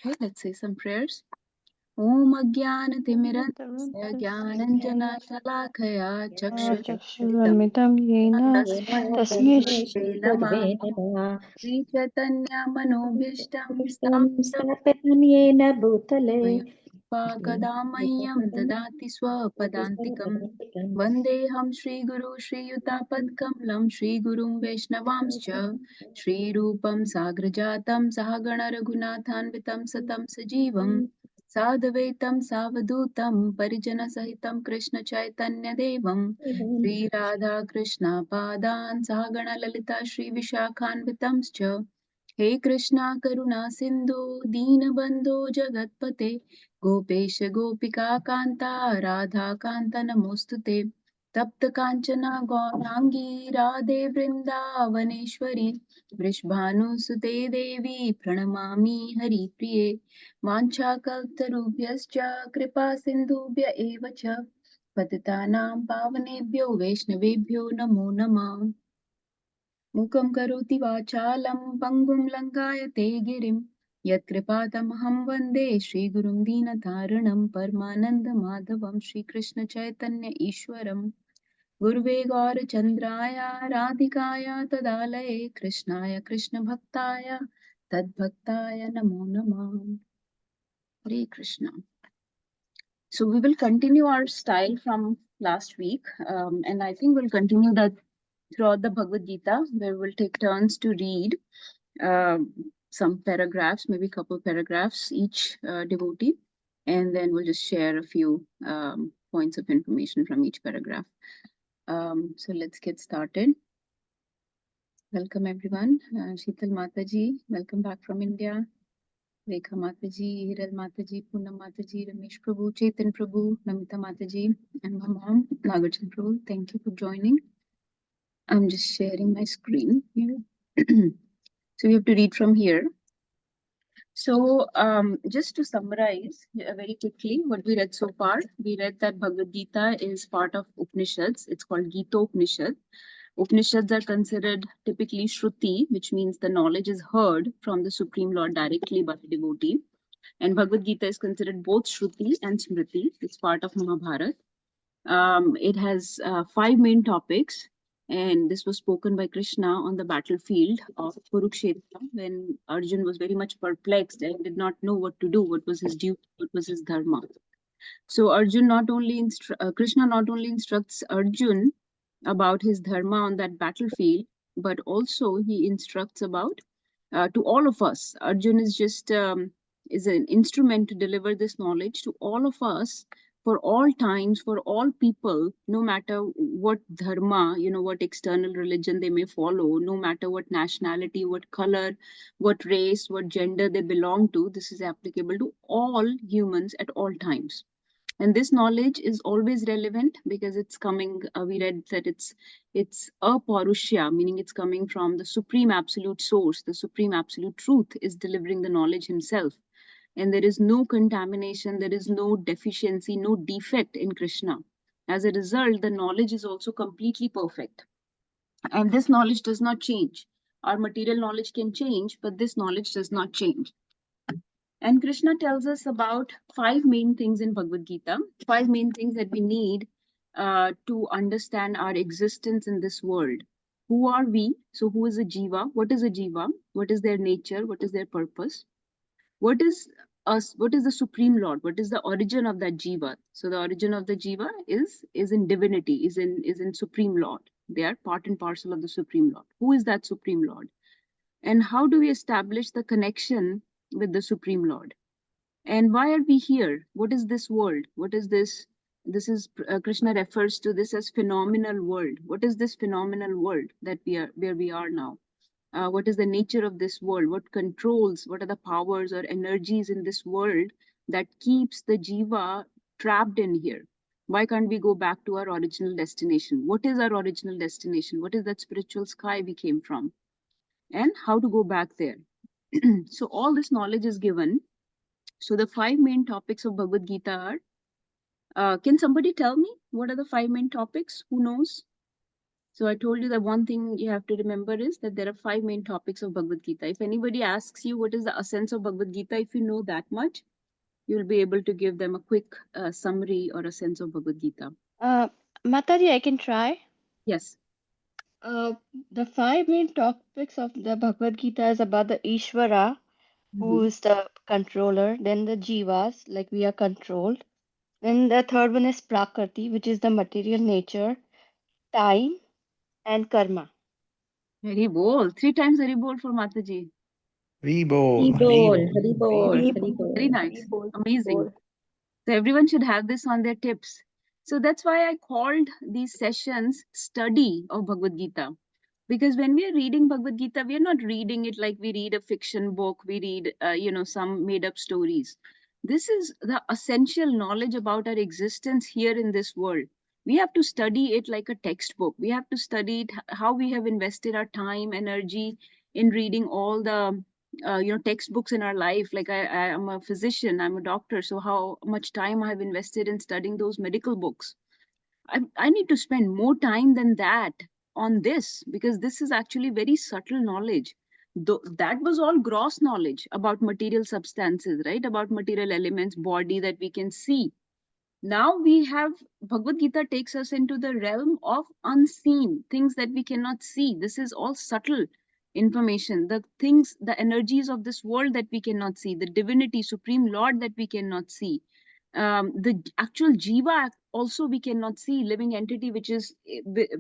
Okay, let's say some prayers. Om Ajnanatimirandasya Jnananjana-Shalakaya चक्षुरुन्मिलितं येन तस्मै Tasmai Shri Chaitanya Manobhishtam स्थापितं येन भूतले Gadamayyam Dadati Swapadantikam Vandeham Shri Guru Shri Yutapadkamlam Shri Gurum Vaishnavamscha Shri Rupam Sagrajatam Sahagana Raghunathanvitam Satam Sajivam Sadvaitam Savadutam Parijana Sahitam Krishna Chaitanya Devam Shri Radha Krishna Padan Sahagana Lalita Shri Vishakhanvitamscha He Krishna Karuna Sindhu Deenabandhu Jagatpate Gopesh गोपिका कांता राधा कांता नमोस्तुते तप्त कांचना गौरांगी राधे वृंदावनेश्वरी वृषभानुसुते देवी प्रणमामि हरिप्रिये वाञ्छाकल्पतरुभ्यश्च कृपा सिन्धुभ्य एव च पतितानां पावनेभ्यो वैष्णवेभ्यो नमो नमः मूकं करोति वाचालं पङ्गुं लङ्घयते गिरिं यत्कृपातमहं वन्दे श्रीगुरुं दीनतारिणं परमानन्दमाधवं श्रीकृष्णचैतन्य ईश्वरं गुरुवे गौरचन्द्राय राधिकाय तदालये कृष्णाय कृष्णभक्ताय तद्भक्ताय नमो नमः Hare Krishna. So we will continue our style from last week, and I think we'll continue that throughout the Bhagavad Gita, where we'll take turns to read some paragraphs, maybe a couple paragraphs each devotee, and then we'll just share a few points of information from each paragraph. So let's get started. Welcome everyone. Sheetal Mataji, welcome back from India. Rekha Mataji, Hiral Mataji, Poonam Mataji, Ramesh Prabhu, Chetan Prabhu, Namita Mataji, and my mom, Nagarjan Prabhu. Thank you for joining. I'm just sharing my screen here. So we have to read from here. So just to summarize very quickly what we read so far, we read that Bhagavad Gita is part of Upanishads. It's called Gita Upanishad. Upanishads are considered typically Shruti, which means the knowledge is heard from the Supreme Lord directly by the devotee. And Bhagavad Gita is considered both Shruti and Smriti. It's part of Mahabharata. It has 5 main topics, and this was spoken by Krishna on the battlefield of Kurukshetra when Arjun was very much perplexed and did not know what to do, what was his duty, what was his dharma. So Arjun not only Krishna not only instructs Arjun about his dharma on that battlefield, but also he instructs about to all of us. Arjun is just is an instrument to deliver this knowledge to all of us for all times, for all people, no matter what dharma, what external religion they may follow, no matter what nationality, what color, what race, what gender they belong to. This is applicable to all humans at all times. And this knowledge is always relevant because it's coming, we read that it's aparushya, meaning it's coming from the supreme absolute source. The supreme absolute truth is delivering the knowledge himself, and there is no contamination, there is no deficiency, no defect in Krishna. As a result, the knowledge is also completely perfect, and this knowledge does not change. Our material knowledge can change, but this knowledge does not change. And Krishna tells us about 5 main things in Bhagavad Gita, 5 main things that we need to understand our existence in this world. Who are we? So who is a jiva? What is a jiva? What is their nature? What is their purpose? What is us? What is the Supreme Lord? What is the origin of that jiva? So the origin of the jiva is in divinity, is in Supreme Lord. They are part and parcel of the Supreme Lord. Who is that Supreme Lord? And how do we establish the connection with the Supreme Lord? And why are we here? What is this world? What is this? This is Krishna refers to this as phenomenal world. What is this phenomenal world that we are, where we are now? What is the nature of this world? What controls? What are the powers or energies in this world that keeps the jiva trapped in here? Why can't we go back to our original destination? What is our original destination? What is that spiritual sky we came from? And how to go back there? So all this knowledge is given. So the 5 main topics of Bhagavad Gita are, can somebody tell me what are the 5 main topics? Who knows? So I told you that one thing you have to remember is that there are 5 main topics of Bhagavad Gita. If anybody asks you what is the essence of Bhagavad Gita, if you know that much, you'll be able to give them a quick summary or a sense of Bhagavad Gita. Mataji, I can try. Yes. The 5 main topics of the Bhagavad Gita is about the Ishvara, who is the controller, then the Jivas, like we are controlled. Then the third one is Prakriti, which is the material nature, time, and karma. Hari Bol. 3 times Hari Bol for Mataji. Hari Reborn. Bol, Hari Bol, Hari Hari Bol. Very nice. Amazing. So everyone should have this on their tips. So that's why I called these sessions study of Bhagavad Gita. Because when we are reading Bhagavad Gita, we are not reading it like we read a fiction book, we read, some made up stories. This is the essential knowledge about our existence here in this world. We have to study it like a textbook. We have to study it, how we have invested our time, energy in reading all the textbooks in our life. Like I am a physician, I'm a doctor, so how much time I have invested in studying those medical books. I need to spend more time than that on this, because this is actually very subtle knowledge. Though that was all gross knowledge about material substances, right? About material elements, body that we can see. Now we have Bhagavad Gita takes us into the realm of unseen things that we cannot see. This is all subtle information, the things, the energies of this world that we cannot see, the divinity, supreme lord that we cannot see, the actual jiva also we cannot see, living entity which is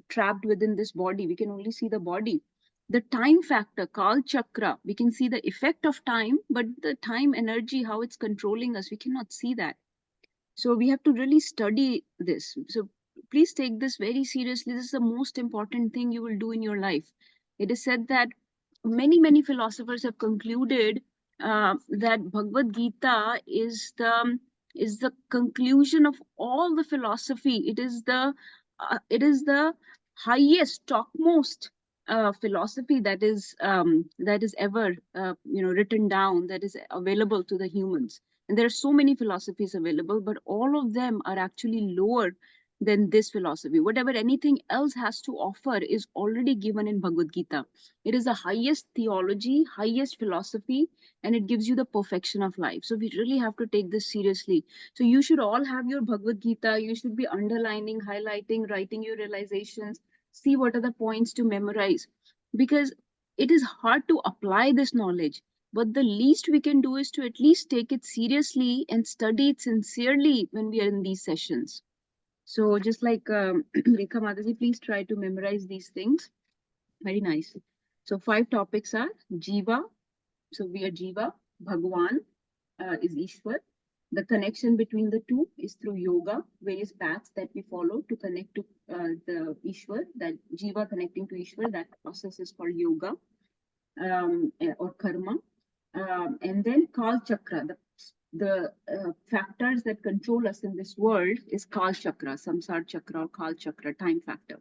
trapped within this body. We can only see the body. The time factor, kal chakra, we can see the effect of time, but the time energy, how it's controlling us, we cannot see that. So we have to really study this. So please take this very seriously. This is the most important thing you will do in your life. It is said that many philosophers have concluded that Bhagavad Gita is the conclusion of all the philosophy. It is the highest, topmost philosophy that is ever written down, that is available to the humans. And there are so many philosophies available, but all of them are actually lower than this philosophy. Whatever anything else has to offer is already given in Bhagavad Gita. It is the highest theology, highest philosophy, and it gives you the perfection of life. So we really have to take this seriously. So you should all have your Bhagavad Gita. You should be underlining, highlighting, writing your realizations, see what are the points to memorize, because it is hard to apply this knowledge. But the least we can do is to at least take it seriously and study it sincerely when we are in these sessions. So just like Rekha Mataji, please try to memorize these things. Very nice. So 5 topics are Jiva. So we are Jiva. Bhagwan is Ishwar. The connection between the two is through yoga, various paths that we follow to connect to the Ishwar, that Jiva connecting to Ishwar. That process is called yoga or karma. And then Kal Chakra, the factors that control us in this world is Kal Chakra, Samsar Chakra or Kal Chakra, time factor.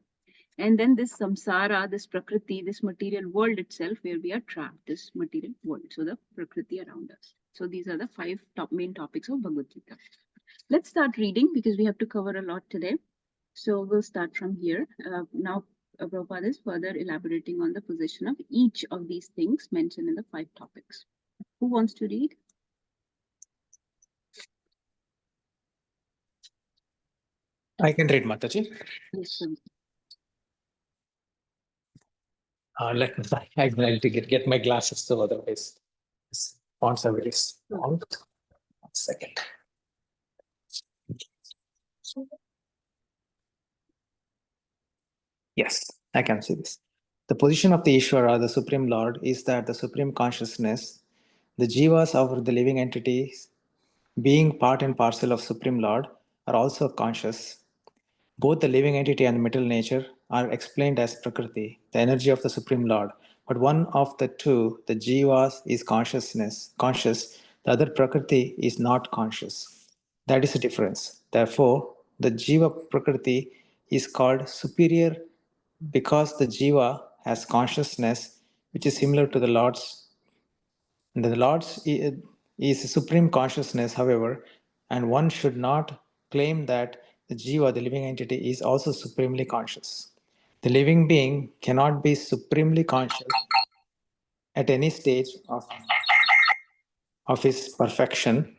And then this samsara, this prakriti, this material world itself, where we are trapped, this material world. So the prakriti around us. So these are the 5 main topics of Bhagavad Gita. Let's start reading because we have to cover a lot today. So we'll start from here. Now, Prabhupada is further elaborating on the position of each of these things mentioned in the 5 topics. Who wants to read? I can read, Mataji. Yes, sir. Let me. I need to get my glasses, so otherwise, these fonts are very small. 1 second. Yes, I can see this. The position of the Ishvara, the Supreme Lord, is that the Supreme Consciousness, the Jivas of the living entities, being part and parcel of Supreme Lord, are also conscious. Both the living entity and the material nature are explained as Prakriti, the energy of the Supreme Lord. But one of the two, the Jivas, is conscious, the other Prakriti is not conscious. That is the difference. Therefore, the Jiva Prakriti is called superior because the Jiva has consciousness which is similar to the Lord's. The Lord's is supreme consciousness, however, and one should not claim that the Jiva, the living entity, is also supremely conscious. The living being cannot be supremely conscious at any stage of his perfection,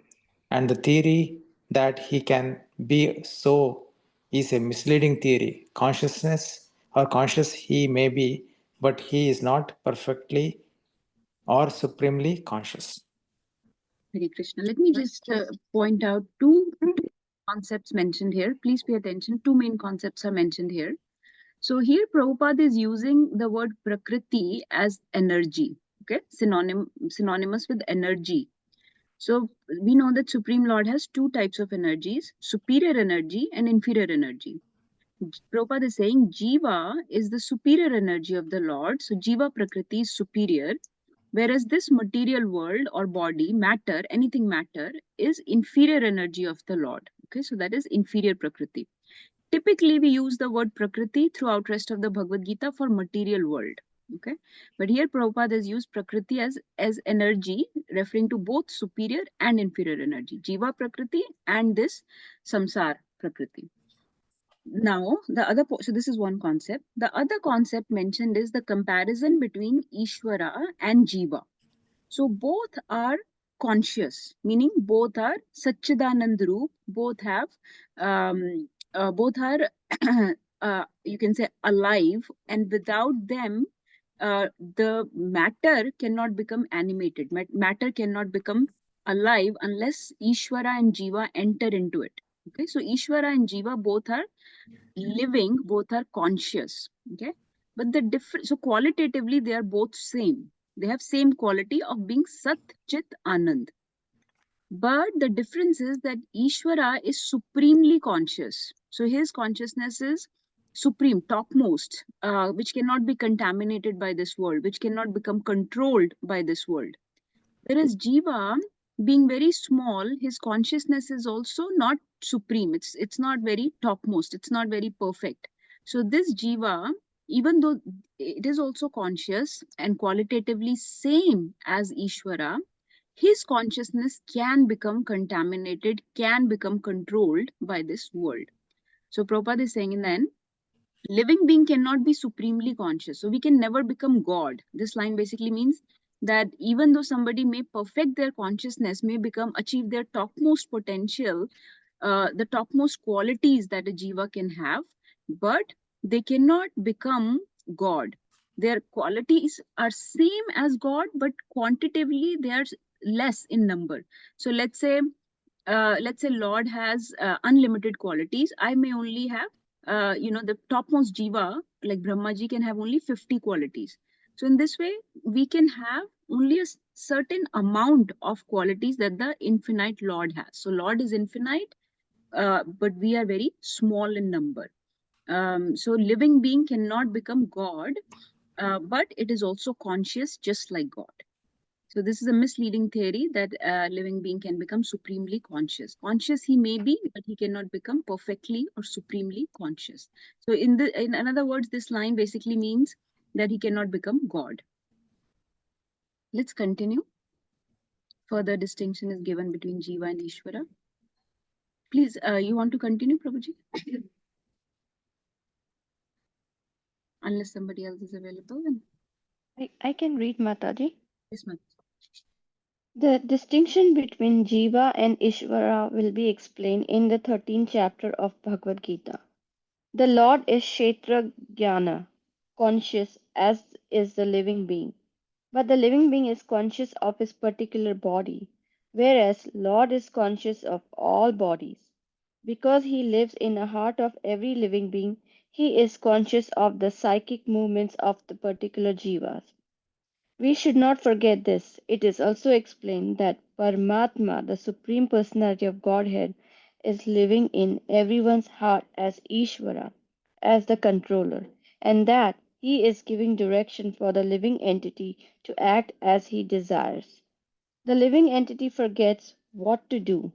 and the theory that he can be so is a misleading theory. Consciousness or conscious he may be, but he is not perfectly or supremely conscious. Hare Krishna. Let me just point out two concepts mentioned here. Please pay attention. Two main concepts are mentioned here. So here Prabhupada is using the word Prakriti as energy, okay, synonymous with energy. So we know that Supreme Lord has two types of energies, superior energy and inferior energy. Prabhupada is saying Jiva is the superior energy of the Lord. So Jiva Prakriti is superior, whereas this material world or body, matter, anything matter, is inferior energy of the Lord. Okay, so that is inferior Prakriti. Typically, we use the word Prakriti throughout rest of the Bhagavad Gita for material world. Okay, but here Prabhupada has used Prakriti as energy, referring to both superior and inferior energy, Jiva Prakriti and this Samsar Prakriti. Now, so this is one concept. The other concept mentioned is the comparison between Ishvara and Jiva. So both are conscious, meaning both are Satchidanand Roop, both have, both are, you can say, alive, and without them, the matter cannot become animated. Matter cannot become alive unless Ishvara and Jiva enter into it. Okay, so Ishvara and Jiva both are living, both are conscious. Okay, but the difference, so qualitatively they are both same, they have same quality of being Sat Chit Anand, but the difference is that Ishvara is supremely conscious, so his consciousness is supreme, topmost, which cannot be contaminated by this world, which cannot become controlled by this world. Whereas Jiva, being very small, his consciousness is also not supreme. It's not very topmost. It's not very perfect. So this Jiva, even though it is also conscious and qualitatively same as Ishvara, his consciousness can become contaminated, can become controlled by this world. So Prabhupada is saying then, living being cannot be supremely conscious, so we can never become God. This line basically means that even though somebody may perfect their consciousness, may achieve their topmost potential, the topmost qualities that a jiva can have, but they cannot become God. Their qualities are same as God, but quantitatively they are less in number. So let's say Lord has unlimited qualities. I may only have, the topmost jiva, like Brahmaji, can have only 50 qualities. So in this way, we can have only a certain amount of qualities that the infinite Lord has. So Lord is infinite, but we are very small in number. So living being cannot become God, but it is also conscious just like God. So this is a misleading theory that a living being can become supremely conscious. Conscious he may be, but he cannot become perfectly or supremely conscious. So in other words, this line basically means that he cannot become God. Let's continue. Further distinction is given between Jiva and Ishvara. Please, you want to continue, Prabhuji? Unless somebody else is available. Then I can read, Mataji. yes, ma'am. The distinction between Jiva and Ishvara will be explained in the 13th chapter of Bhagavad Gita. The Lord is Kshetrajnana, conscious as is the living being. But the living being is conscious of his particular body, whereas Lord is conscious of all bodies. Because he lives in the heart of every living being, he is conscious of the psychic movements of the particular jivas. We should not forget this. It is also explained that Paramatma, the Supreme Personality of Godhead, is living in everyone's heart as Ishvara, as the controller, and that he is giving direction for the living entity to act as he desires. The living entity forgets what to do.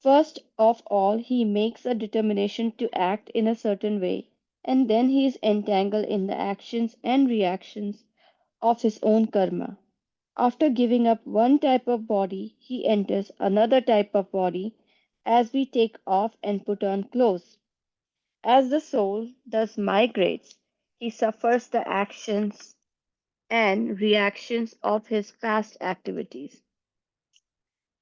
First of all, he makes a determination to act in a certain way, and then he is entangled in the actions and reactions of his own karma. After giving up one type of body, he enters another type of body as we take off and put on clothes. As the soul thus migrates, he suffers the actions and reactions of his past activities.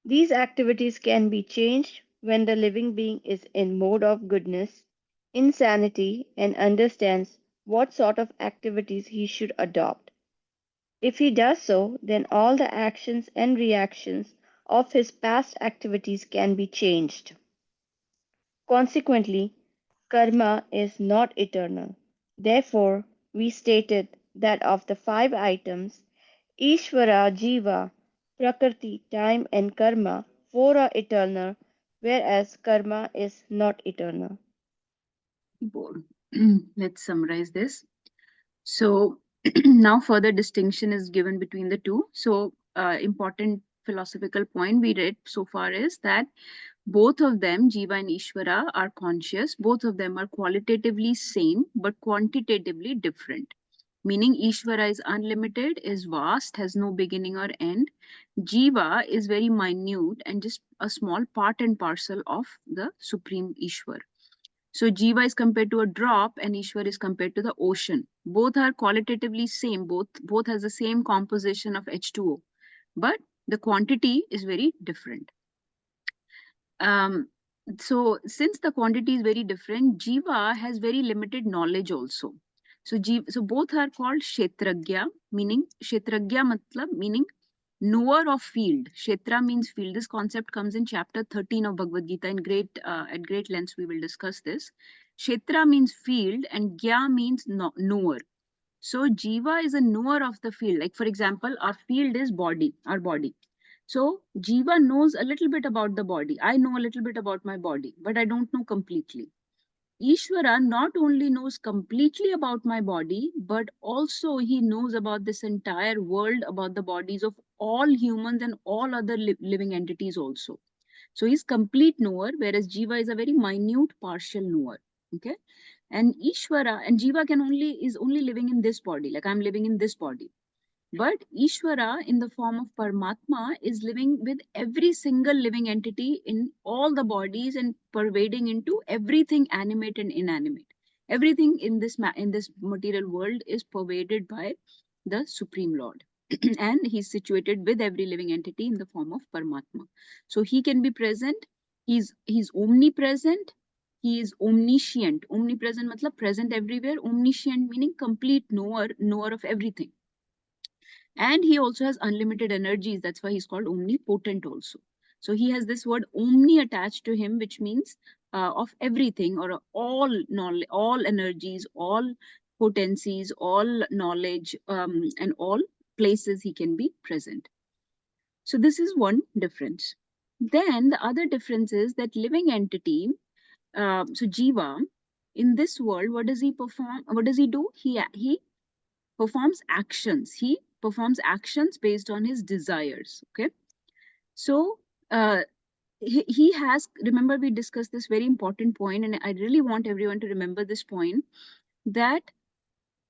These activities can be changed when the living being is in mode of goodness, insanity, and understands what sort of activities he should adopt. If he does so, then all the actions and reactions of his past activities can be changed. Consequently, karma is not eternal. Therefore, we stated that of the five items, Ishvara, Jiva, Prakriti, time, and karma, four are eternal, whereas karma is not eternal. Let's summarize this. So now further distinction is given between the two. So important philosophical point we read so far is that both of them, Jiva and Ishvara, are conscious. Both of them are qualitatively same, but quantitatively different. Meaning Ishvara is unlimited, is vast, has no beginning or end. Jiva is very minute and just a small part and parcel of the Supreme Ishwar. So Jiva is compared to a drop and Ishwar is compared to the ocean. Both are qualitatively same, both has the same composition of H2O, but the quantity is very different. So since the quantity is very different, Jiva has very limited knowledge also. So both are called Kshetragya, meaning Kshetragya matlab meaning knower of field. Kshetra means field. This concept comes in chapter 13 of Bhagavad Gita. At great length we will discuss this. Kshetra means field and Gya means knower. So Jiva is a knower of the field. Like for example, our field is body, our body. So Jiva knows a little bit about the body. I know a little bit about my body, but I don't know completely. Ishvara not only knows completely about my body, but also he knows about this entire world, about the bodies of all humans and all other living entities also. So he's complete knower, whereas Jiva is a very minute partial knower. Okay. And Ishvara and Jiva is only living in this body, like I'm living in this body. But Ishvara, in the form of Paramatma, is living with every single living entity in all the bodies and pervading into everything animate and inanimate. Everything in this material world is pervaded by the Supreme Lord. And he's situated with every living entity in the form of Paramatma. So he can be present, he's omnipresent, he is omniscient. Omnipresent matlab present everywhere, omniscient meaning complete knower of everything. And he also has unlimited energies. That's why he's called omnipotent also. So he has this word omni attached to him, which means of everything or all knowledge, all energies, all potencies, all knowledge, and all places he can be present. So this is one difference. Then the other difference is that living entity, so Jiva, in this world, what does he perform? What does he do? He performs actions. He performs actions based on his desires. Okay. So he has, remember we discussed this very important point, and I really want everyone to remember this point, that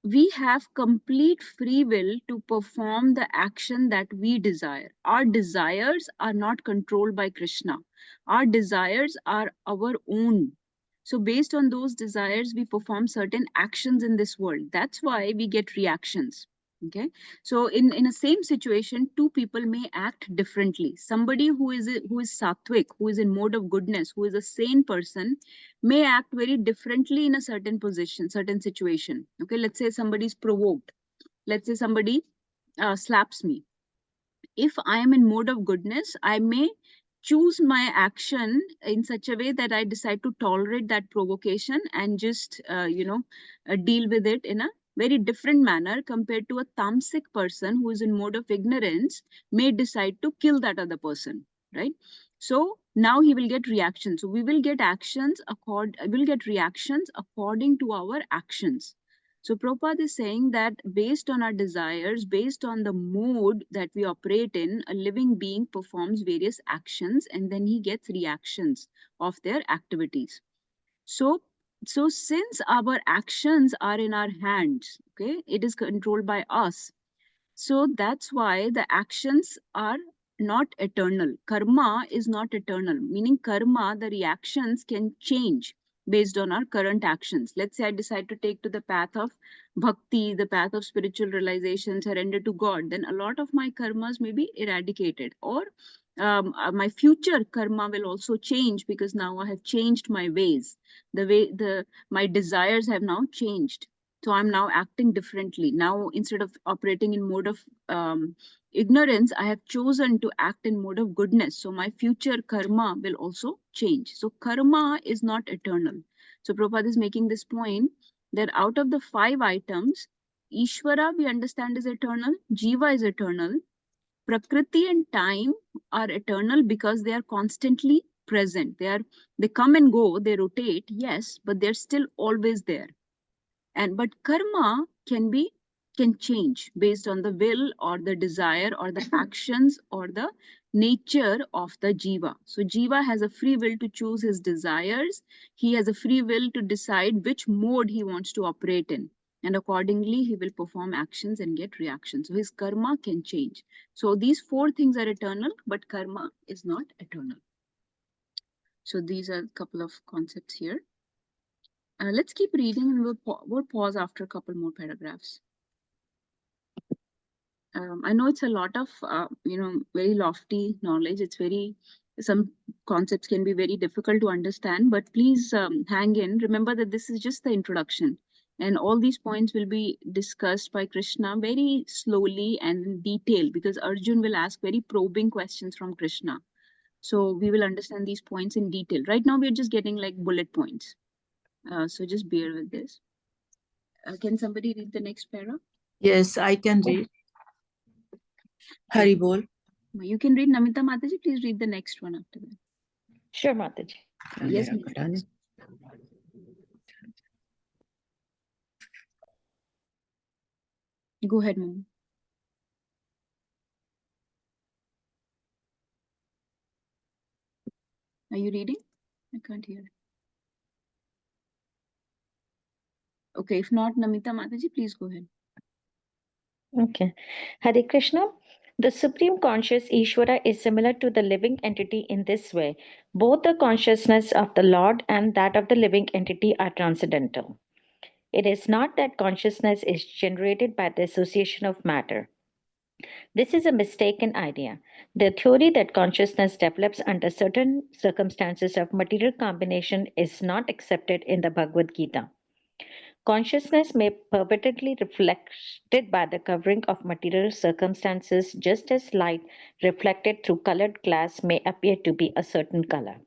we have complete free will to perform the action that we desire. Our desires are not controlled by Krishna. Our desires are our own. So based on those desires, we perform certain actions in this world. That's why we get reactions. Okay. So in a same situation, two people may act differently. Somebody who is sattvic, who is in mode of goodness, who is a sane person, may act very differently in a certain position, certain situation. Okay, let's say somebody is provoked. Let's say somebody slaps me. If I am in mode of goodness, I may choose my action in such a way that I decide to tolerate that provocation and just, deal with it in a very different manner compared to a tamasic person who is in mode of ignorance may decide to kill that other person, right? So now he will get reactions. So we will get reactions according to our actions. So Prabhupada is saying that based on our desires, based on the mode that we operate in, a living being performs various actions and then he gets reactions of their activities. So since our actions are in our hands, okay, it is controlled by us. So that's why the actions are not eternal. Karma is not eternal, meaning karma, the reactions can change. based on our current actions. Let's say I decide to take to the path of bhakti, the path of spiritual realization, surrender to God, then a lot of my karmas may be eradicated, or my future karma will also change, because now I have changed my ways. My desires have now changed. So I'm now acting differently. Now, instead of operating in mode of ignorance, I have chosen to act in mode of goodness. So my future karma will also change. So karma is not eternal. So Prabhupada is making this point that out of the 5 items, Ishvara we understand is eternal, Jiva is eternal, Prakriti and time are eternal because they are constantly present. They come and go, they rotate, yes, but they're still always there. But karma can change based on the will or the desire or the actions or the nature of the jiva. So jiva has a free will to choose his desires. He has a free will to decide which mode he wants to operate in, and accordingly he will perform actions and get reactions. So his karma can change. So these 4 things are eternal, but karma is not eternal. So these are a couple of concepts here. Let's keep reading, and we'll pause after a couple more paragraphs. I know it's a lot of, very lofty knowledge. Some concepts can be very difficult to understand, but please hang in. Remember that this is just the introduction, and all these points will be discussed by Krishna very slowly and in detail, because Arjun will ask very probing questions from Krishna. So we will understand these points in detail. Right now, we're just getting like bullet points. So just bear with this. Can somebody read the next para? Yes, I can read. Hari Bol. You can read. Namita Mataji, please read the next one after that. Sure, Mataji. Yes, please. Go ahead, Mom. Are you reading? I can't hear. Okay, if not, Namita Mataji, please go ahead. Okay. Hare Krishna. The Supreme Conscious Ishvara is similar to the living entity in this way. Both the consciousness of the Lord and that of the living entity are transcendental. It is not that consciousness is generated by the association of matter. This is a mistaken idea. The theory that consciousness develops under certain circumstances of material combination is not accepted in the Bhagavad Gita. Consciousness may perpetually reflected by the covering of material circumstances, just as light reflected through colored glass may appear to be a certain color.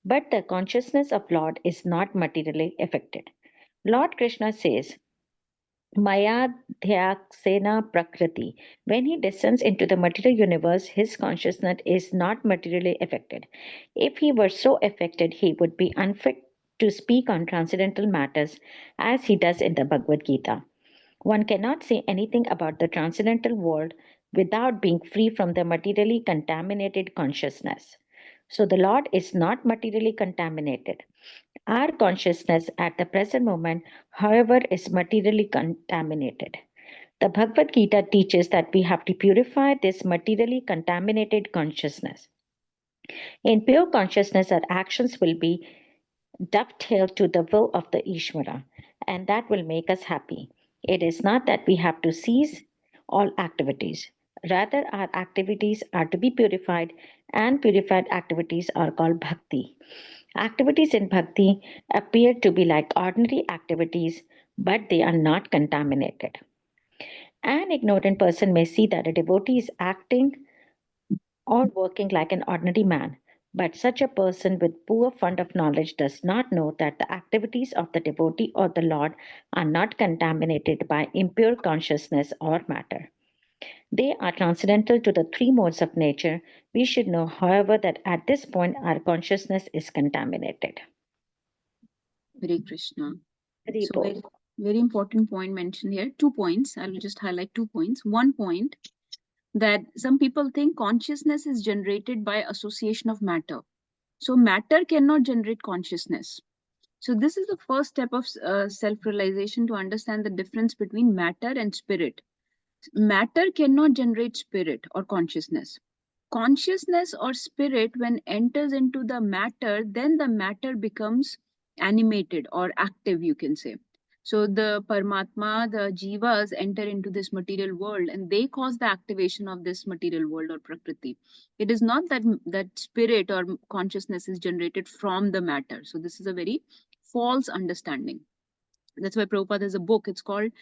But the consciousness of Lord is not materially affected. Lord Krishna says, Maya Dhyaksena Prakriti. When he descends into the material universe, his consciousness is not materially affected. If he were so affected, he would be unfit to speak on transcendental matters as he does in the Bhagavad Gita. One cannot say anything about the transcendental world without being free from the materially contaminated consciousness. So the Lord is not materially contaminated. Our consciousness at the present moment, however, is materially contaminated. The Bhagavad Gita teaches that we have to purify this materially contaminated consciousness. In pure consciousness, our actions will be dovetailed to the will of the Ishvara, and that will make us happy. It is not that we have to cease all activities. Rather, our activities are to be purified, and purified activities are called bhakti. Activities in bhakti appear to be like ordinary activities, but they are not contaminated. An ignorant person may see that a devotee is acting or working like an ordinary man, but such a person with poor fund of knowledge does not know that the activities of the devotee or the Lord are not contaminated by impure consciousness or matter. They are transcendental to the 3 modes of nature. We should know, however, that at this point our consciousness is contaminated. Hare Krishna. Hari So Bol. very important point mentioned here. 2 points. I'll just highlight 2 points. 1 point, that some people think consciousness is generated by association of matter. So matter cannot generate consciousness. So this is the first step of self-realization, to understand the difference between matter and spirit. Matter cannot generate spirit or consciousness. Consciousness or spirit, when enters into the matter, then the matter becomes animated or active, you can say. So the Paramatma, the Jivas enter into this material world and they cause the activation of this material world or Prakriti. It is not that spirit or consciousness is generated from the matter. So this is a very false understanding. That's why Prabhupada has a book. It's called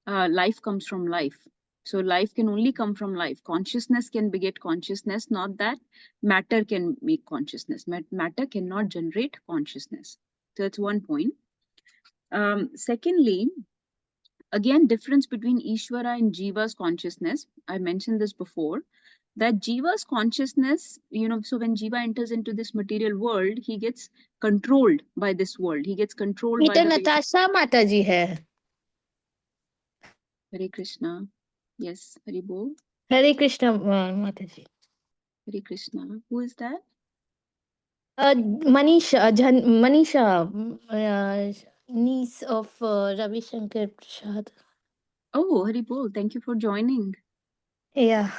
Life Comes from Life. So life can only come from life. Consciousness can beget consciousness, not that matter can make consciousness. Matter cannot generate consciousness. So that's one point. Secondly, again, difference between Ishvara and Jiva's consciousness. I mentioned this before, that Jiva's consciousness, so when Jiva enters into this material world, he gets controlled by this world. He gets controlled ये by तो the Natasha माता जी है. Hare Krishna. Yes, Hari Bol. हरे कृष्ण माता जी. Hare Krishna. Who is that? Manisha, niece of Ravi Shankar Prasad. Oh, Hari Bol. Thank you for joining. Yeah.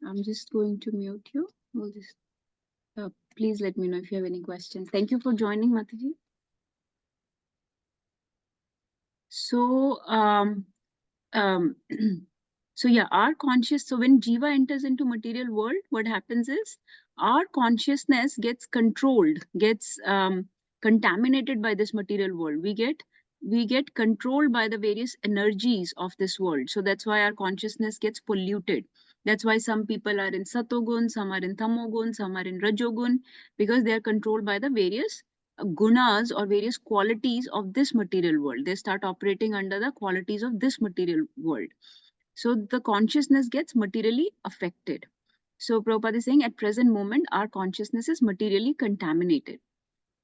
I'm just going to mute you. We'll just, please let me know if you have any questions. Thank you for joining, Mataji. So, so yeah, our conscious, so when Jiva enters into material world, what happens is our consciousness gets controlled, gets contaminated by this material world. We get controlled by the various energies of this world. So that's why our consciousness gets polluted. That's why some people are in Satogun, some are in Tamogun, some are in Rajogun, because they are controlled by the various gunas or various qualities of this material world. They start operating under the qualities of this material world. So the consciousness gets materially affected. So Prabhupada is saying at present moment, our consciousness is materially contaminated.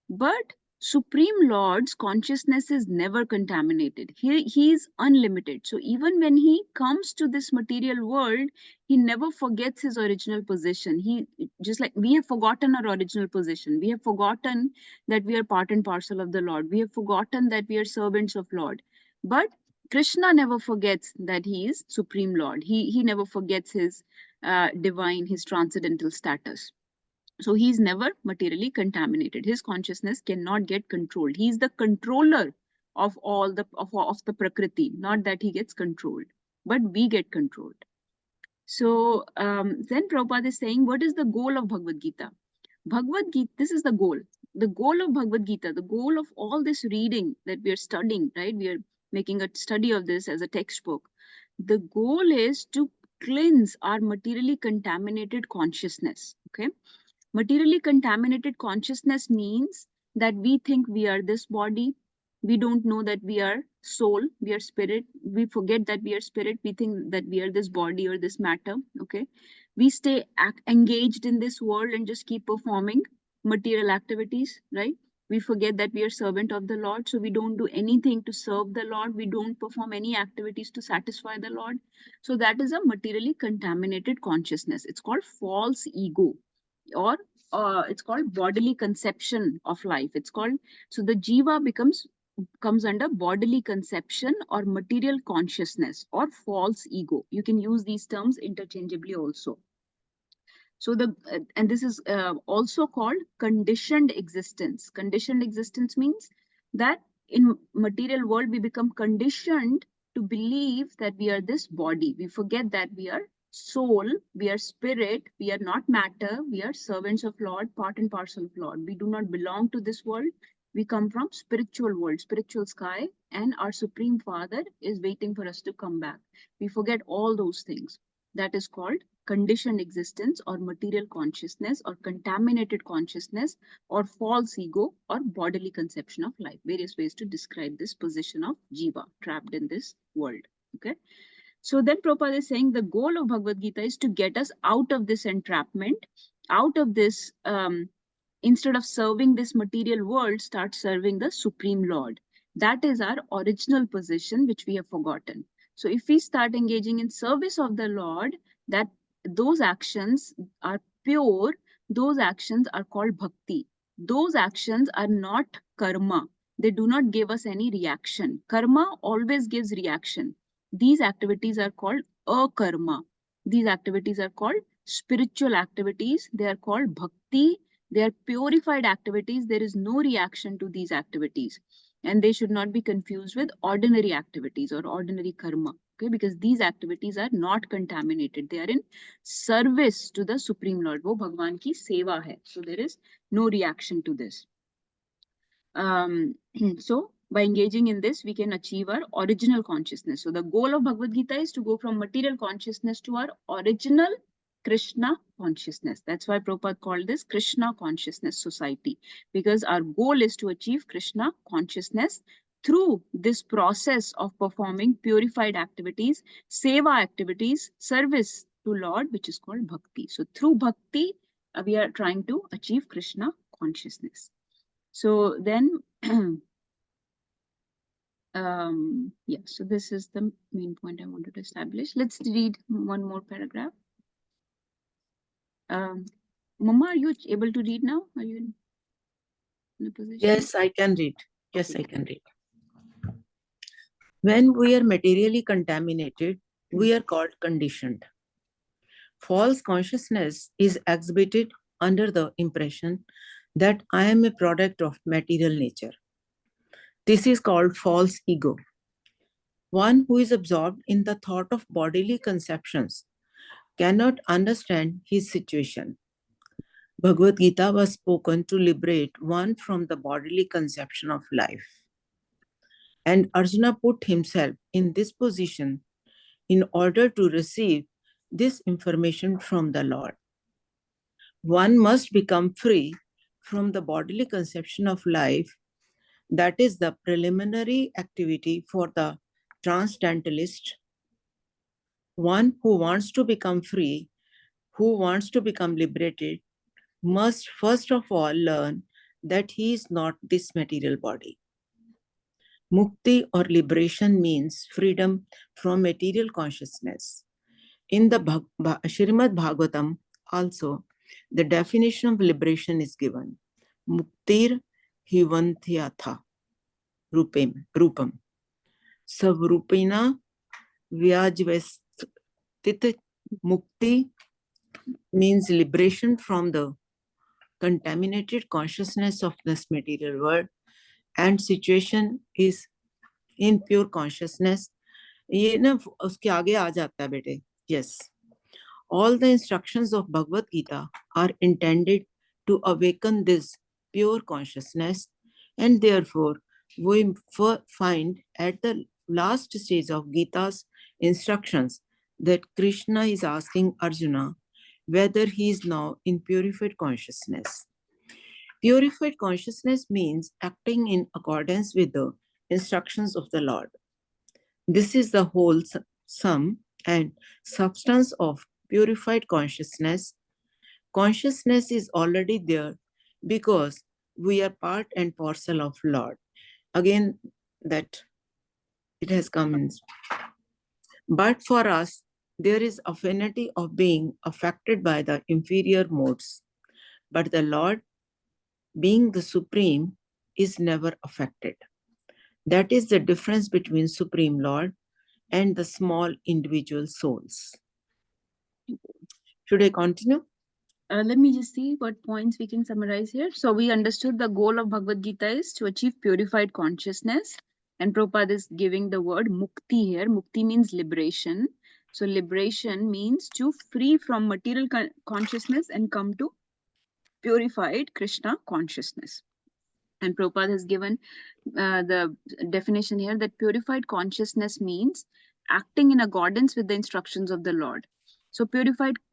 But Supreme Lord's consciousness is never contaminated. He is unlimited. So even when he comes to this material world, he never forgets his original position. He, just like we have forgotten our original position. We have forgotten that we are part and parcel of the Lord. We have forgotten that we are servants of Lord. But Krishna never forgets that he is Supreme Lord. He never forgets his divine, his transcendental status. So he's never materially contaminated. His consciousness cannot get controlled. He's the controller of all the of the Prakriti, not that he gets controlled, but we get controlled. So then Prabhupada is saying, what is the goal of Bhagavad Gita? Bhagavad Gita, this is the goal. The goal of Bhagavad Gita, the goal of all this reading that we are studying, right? We are making a study of this as a textbook. The goal is to cleanse our materially contaminated consciousness, okay? Materially contaminated consciousness means that we think we are this body. We don't know that we are soul, we are spirit. We forget that we are spirit. We think that we are this body or this matter. Okay. We stay engaged in this world and just keep performing material activities, right? We forget that we are servant of the Lord. So we don't do anything to serve the Lord. We don't perform any activities to satisfy the Lord. So that is a materially contaminated consciousness. It's called false ego, or it's called bodily conception of life. It's called, so the jiva comes under bodily conception or material consciousness or false ego. You can use these terms interchangeably also. So and this is also called conditioned existence. Conditioned existence means that in material world we become conditioned to believe that we are this body. We forget that we are soul, we are spirit, we are not matter, we are servants of Lord, part and parcel of Lord. We do not belong to this world. We come from spiritual world, spiritual sky, and our Supreme Father is waiting for us to come back. We forget all those things. That is called conditioned existence or material consciousness or contaminated consciousness or false ego or bodily conception of life. Various ways to describe this position of jiva trapped in this world. Okay. So then Prabhupada is saying the goal of Bhagavad Gita is to get us out of this entrapment, out of this, instead of serving this material world, start serving the Supreme Lord. That is our original position, which we have forgotten. So if we start engaging in service of the Lord, that those actions are pure, those actions are called bhakti. Those actions are not karma. They do not give us any reaction. Karma always gives reaction. These activities are called akarma. These activities are called spiritual activities. They are called bhakti. They are purified activities. There is no reaction to these activities. And they should not be confused with ordinary activities or ordinary karma. Okay, because these activities are not contaminated. They are in service to the Supreme Lord. वो भगवान की सेवा है. So there is no reaction to this. So by engaging in this, we can achieve our original consciousness. So the goal of Bhagavad Gita is to go from material consciousness to our original Krishna consciousness. That's why Prabhupada called this Krishna Consciousness Society, because our goal is to achieve Krishna consciousness through this process of performing purified activities, seva activities, service to Lord, which is called bhakti. So through bhakti, we are trying to achieve Krishna consciousness. So then, yeah, so this is the main point I wanted to establish. Let's read one more paragraph. Mama, are you able to read now? Are you in a position? Yes, I can read. Yes, Okay. I can read. When we are materially contaminated, we are called conditioned. False consciousness is exhibited under the impression that I am a product of material nature. This is called false ego. One who is absorbed in the thought of bodily conceptions cannot understand his situation. Bhagavad Gita was spoken to liberate one from the bodily conception of life. And Arjuna put himself in this position in order to receive this information from the Lord. One must become free from the bodily conception of life. That is the preliminary activity for the transcendentalist. One who wants to become free, who wants to become liberated, must first of all learn that he is not this material body. Mukti or liberation means freedom from material consciousness. In the Srimad Bhagavatam also, the definition of liberation is given. Muktir hivantyatha rupam. Savrupina vyajvestit. Mukti means liberation from the contaminated consciousness of this material world, and situation is in pure consciousness. ये ना उसके आगे आ जाता है बेटे. Yes. All the instructions of Bhagavad Gita are intended to awaken this pure consciousness, and therefore we find at the last stage of Gita's instructions that Krishna is asking Arjuna whether he is now in purified consciousness. Purified consciousness means acting in accordance with the instructions of the Lord. This is the whole sum and substance of purified consciousness. Consciousness is already there because we are part and parcel of Lord. Again, that it has come in. But for us, there is affinity of being affected by the inferior modes. But the Lord, being the Supreme, is never affected. That is the difference between Supreme Lord and the small individual souls. Should I continue? Let me just see what points we can summarize here. So we understood the goal of Bhagavad Gita is to achieve purified consciousness. And Prabhupada is giving the word mukti here. Mukti means liberation. So liberation means to free from material consciousness and come to purified Krishna consciousness. And Prabhupada has given the definition here that purified consciousness means acting in accordance with the instructions of the Lord. So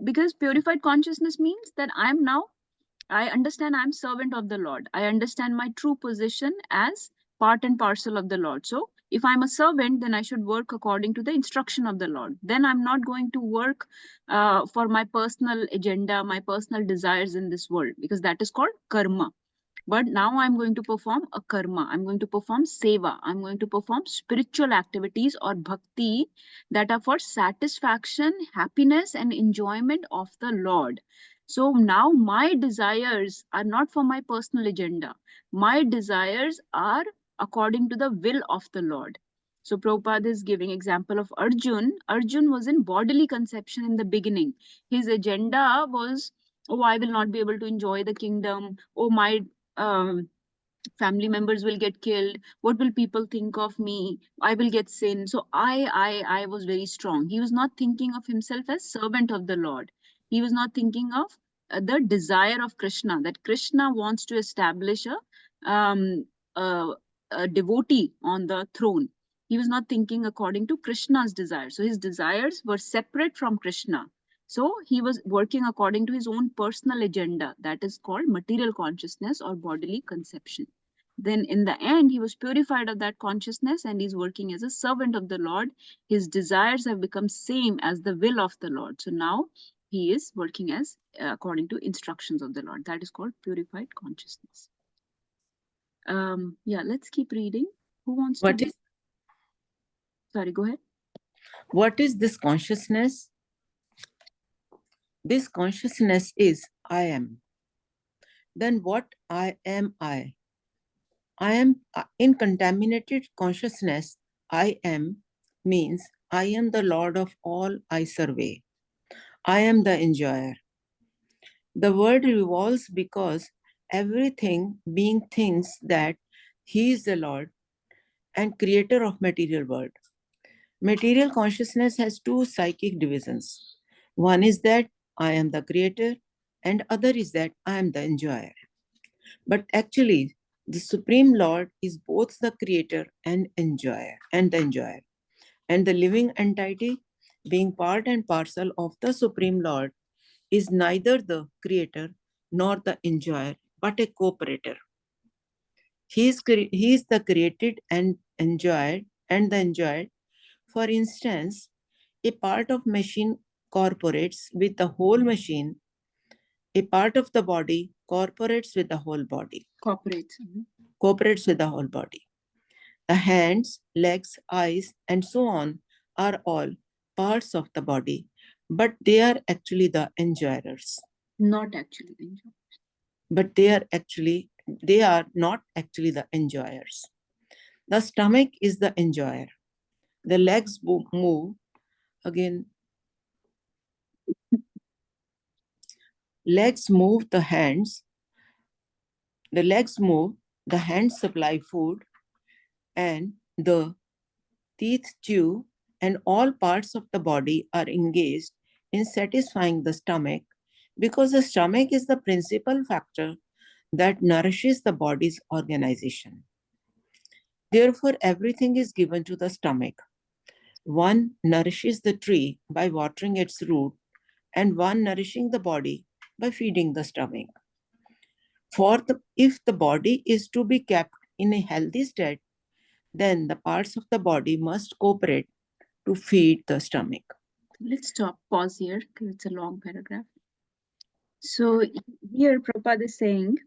because purified consciousness means that I understand I'm servant of the Lord. I understand my true position as part and parcel of the Lord. So if I'm a servant, then I should work according to the instruction of the Lord. Then I'm not going to work for my personal agenda, my personal desires in this world, because that is called karma. But now I'm going to perform a karma. I'm going to perform seva. I'm going to perform spiritual activities or bhakti that are for satisfaction, happiness, and enjoyment of the Lord. So now my desires are not for my personal agenda. My desires are according to the will of the Lord. So Prabhupada is giving example of Arjun. Arjun was in bodily conception in the beginning. His agenda was oh, I will not be able to enjoy the kingdom. Oh, my family members will get killed. What will people think of me? I will get sin. So I was very strong. He was not thinking of himself as servant of the Lord. He was not thinking of the desire of Krishna, that Krishna wants to establish um, a, a devotee on the throne. He was not thinking according to Krishna's desire. So his desires were separate from Krishna. So he was working according to his own personal agenda. That is called material consciousness or bodily conception. Then in the end, he was purified of that consciousness and he's working as a servant of the Lord. His desires have become same as the will of the Lord. So now he is working as according to instructions of the Lord. That is called purified consciousness. Yeah, let's keep reading. Who wants What to? is Sorry, go ahead. what is this consciousness? This consciousness is I am. Then what I am I? I am in contaminated consciousness. I am means I am the Lord of all I survey. I am the enjoyer. The word revolves because everything being thinks that he is the Lord and creator of material world. Material consciousness has two psychic divisions. One is that I am the creator and other is that I am the enjoyer. But actually, the Supreme Lord is both the creator and enjoyer and the enjoyer. And the living entity, being part and parcel of the Supreme Lord, is neither the creator nor the enjoyer, but a cooperator. He is the created and enjoyed and the enjoyed. For instance, a part of machine cooperates with the whole machine. A part of the body cooperates with the whole body. Cooperates with the whole body. The hands, legs, eyes, and so on are all parts of the body, but they are actually the enjoyers. Not actually the enjoyers. But they are not actually the enjoyers. The stomach is the enjoyer. The legs move again. Legs move the hands. The legs move, the hands supply food, and the teeth chew, and all parts of the body are engaged in satisfying the stomach because the stomach is the principal factor that nourishes the body's organization. Therefore, everything is given to the stomach. One nourishes the tree by watering its root, and one nourishing the body by feeding the stomach. If the body is to be kept in a healthy state, then the parts of the body must cooperate to feed the stomach. Let's pause here because it's a long paragraph. So here Prabhupada is saying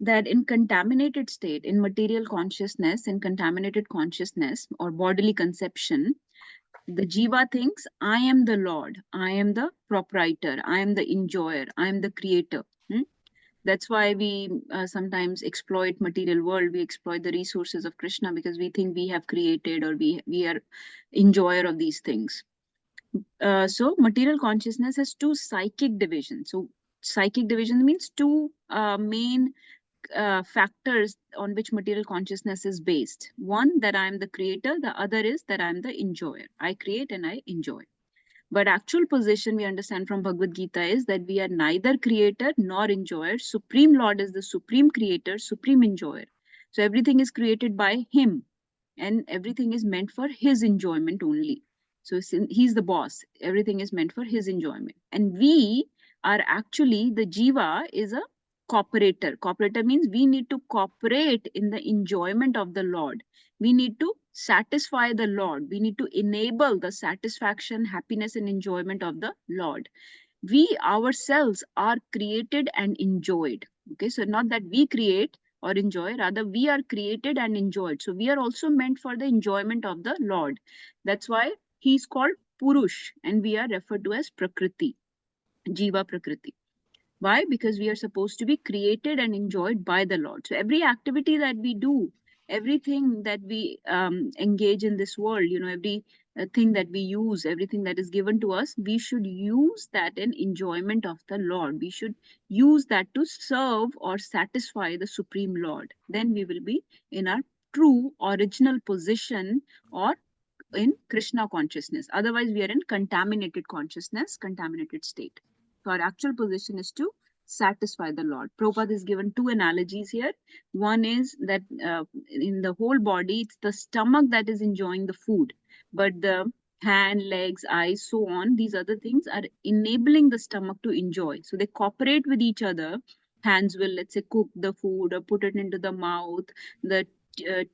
that in contaminated state, in material consciousness, in contaminated consciousness or bodily conception, the jiva thinks, I am the Lord, I am the proprietor, I am the enjoyer, I am the creator. That's why we sometimes exploit material world. We exploit the resources of Krishna because we think we have created or we are enjoyer of these things. So material consciousness has two psychic divisions. So psychic division means two main factors on which material consciousness is based. One, that I am the creator. The other is that I am the enjoyer. I create and I enjoy. But actual position we understand from Bhagavad Gita is that we are neither creator nor enjoyer. Supreme Lord is the supreme creator, supreme enjoyer. So everything is created by him and everything is meant for his enjoyment only. So he's the boss. Everything is meant for his enjoyment. And we are actually, the jiva is a cooperator. Cooperator means we need to cooperate in the enjoyment of the Lord. We need to satisfy the Lord. We need to enable the satisfaction, happiness, and enjoyment of the Lord. We ourselves are created and enjoyed. Okay, so not that we create or enjoy, rather we are created and enjoyed. So we are also meant for the enjoyment of the Lord. That's why he's called Purush and we are referred to as Prakriti, Jiva Prakriti. Why? Because we are supposed to be created and enjoyed by the Lord. So every activity that we do, everything that we engage in this world, every thing that we use, everything that is given to us, we should use that in enjoyment of the Lord. We should use that to serve or satisfy the Supreme Lord. Then we will be in our true original position, or in Krishna consciousness. Otherwise, we are in contaminated consciousness, contaminated state. So our actual position is to satisfy the Lord. Prabhupada is given two analogies here. One is that in the whole body, it's the stomach that is enjoying the food, but the hand, legs, eyes, so on, these other things are enabling the stomach to enjoy. So they cooperate with each other. Hands will, let's say, cook the food or put it into the mouth. The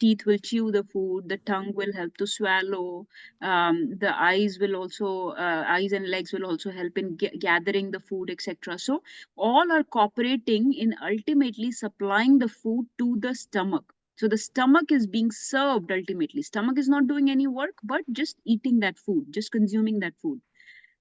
teeth will chew the food. The tongue will help to swallow. The eyes will also, eyes and legs will also help in gathering the food, etc. So all are cooperating in ultimately supplying the food to the stomach. So the stomach is being served ultimately. Stomach is not doing any work, but just eating that food, just consuming that food.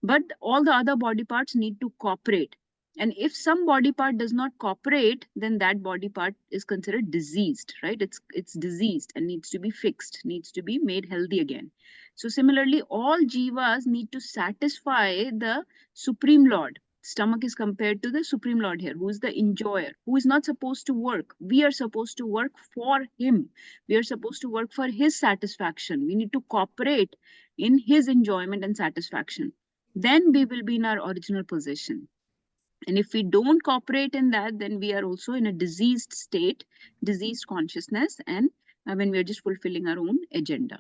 But all the other body parts need to cooperate. And if some body part does not cooperate, then that body part is considered diseased, right? It's diseased and needs to be fixed, needs to be made healthy again. So similarly, all jivas need to satisfy the Supreme Lord. Stomach is compared to the Supreme Lord here, who is the enjoyer, who is not supposed to work. We are supposed to work for him. We are supposed to work for his satisfaction. We need to cooperate in his enjoyment and satisfaction. Then we will be in our original position. And if we don't cooperate in that, then we are also in a diseased state, diseased consciousness, and when we are just fulfilling our own agenda.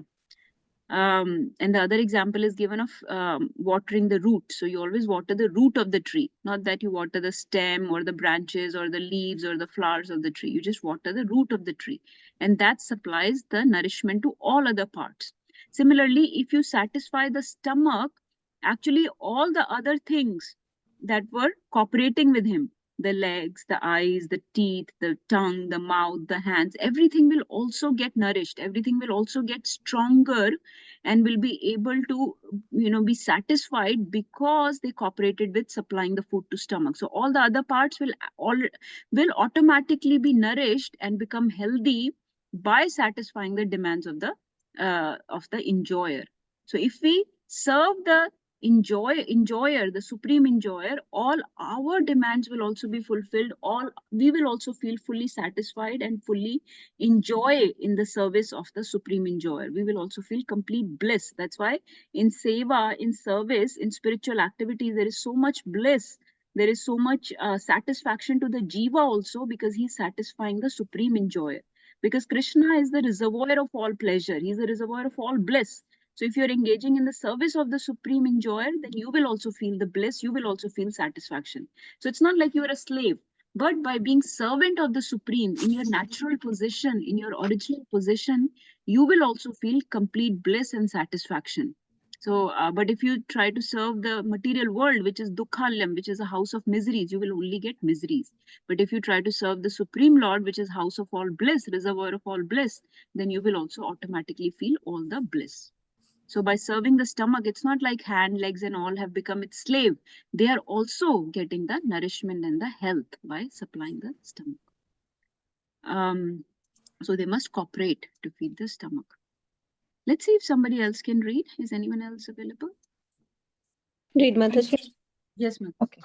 And the other example is given of watering the root. So you always water the root of the tree, not that you water the stem or the branches or the leaves or the flowers of the tree. You just water the root of the tree, and that supplies the nourishment to all other parts. Similarly, if you satisfy the stomach, actually all the other things that were cooperating with him, the legs, the eyes, the teeth, the tongue, the mouth, the hands, everything will also get nourished. Everything will also get stronger and will be able to, be satisfied because they cooperated with supplying the food to stomach. So all the other parts will automatically be nourished and become healthy by satisfying the demands of the enjoyer. So if we serve the enjoyer, the supreme enjoyer, all our demands will also be fulfilled. We will also feel fully satisfied and fully enjoy in the service of the supreme enjoyer. We will also feel complete bliss. That's why in seva, in service, in spiritual activities, there is so much bliss. There is so much satisfaction to the jiva also, because he's satisfying the supreme enjoyer. Because Krishna is the reservoir of all pleasure. He's the reservoir of all bliss. So if you're engaging in the service of the supreme enjoyer, then you will also feel the bliss, you will also feel satisfaction. So it's not like you are a slave, but by being servant of the supreme in your natural position, in your original position, you will also feel complete bliss and satisfaction. So, but if you try to serve the material world, which is dukhalyam, which is a house of miseries, you will only get miseries. But if you try to serve the Supreme Lord, which is house of all bliss, reservoir of all bliss, then you will also automatically feel all the bliss. So by serving the stomach, it's not like hand, legs, and all have become its slave. They are also getting the nourishment and the health by supplying the stomach. So they must cooperate to feed the stomach. Let's see if somebody else can read. Is anyone else available? Read, Mataji. Yes, ma'am. Okay.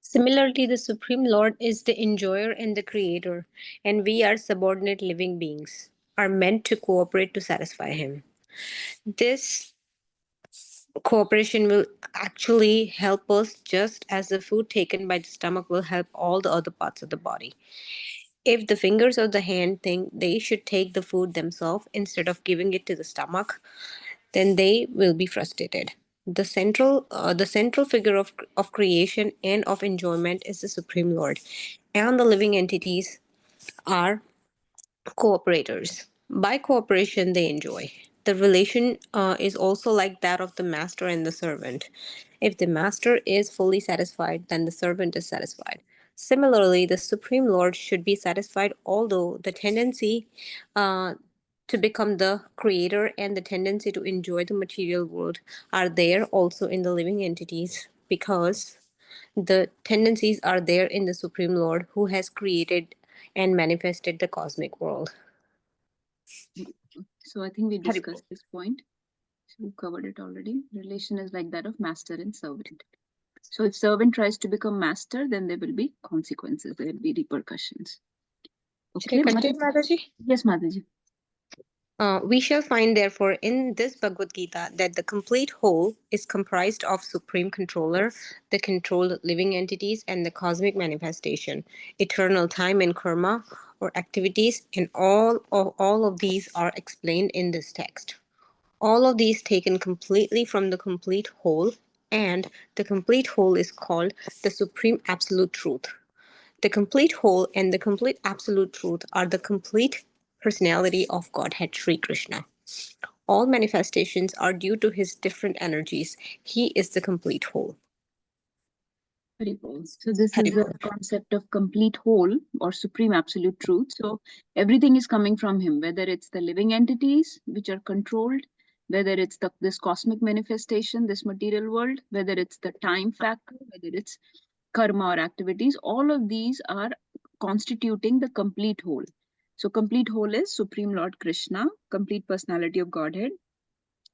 Similarly, the Supreme Lord is the enjoyer and the creator, and we are subordinate living beings, are meant to cooperate to satisfy him. This cooperation will actually help us just as the food taken by the stomach will help all the other parts of the body. If the fingers of the hand think they should take the food themselves instead of giving it to the stomach, then they will be frustrated. The central figure of creation and of enjoyment is the Supreme Lord, and the living entities are cooperators. By cooperation, they enjoy. The relation is also like that of the master and the servant. If the master is fully satisfied, then the servant is satisfied. Similarly, the Supreme Lord should be satisfied, although the tendency to become the creator and the tendency to enjoy the material world are there also in the living entities, because the tendencies are there in the Supreme Lord who has created and manifested the cosmic world. So I think we Hari discussed this point. So we covered it already. Relation is like that of master and servant. So if servant tries to become master, then there will be consequences. There will be repercussions. Should I Okay. continue, Mataji? Yes, Mataji. We shall find, therefore, in this Bhagavad Gita that the complete whole is comprised of Supreme Controller, the controlled living entities, and the cosmic manifestation, eternal time and karma or activities, and all of these are explained in this text. All of these taken completely from the complete whole, and the complete whole is called the Supreme Absolute Truth. The complete whole and the complete absolute truth are the complete personality of Godhead Sri Krishna. All manifestations are due to his different energies. He is the complete whole. Very well. So this is the concept of complete whole or supreme absolute truth. So everything is coming from him, whether it's the living entities which are controlled, whether it's this cosmic manifestation, this material world, whether it's the time factor, whether it's karma or activities, all of these are constituting the complete whole. So complete whole is Supreme Lord Krishna, complete personality of Godhead.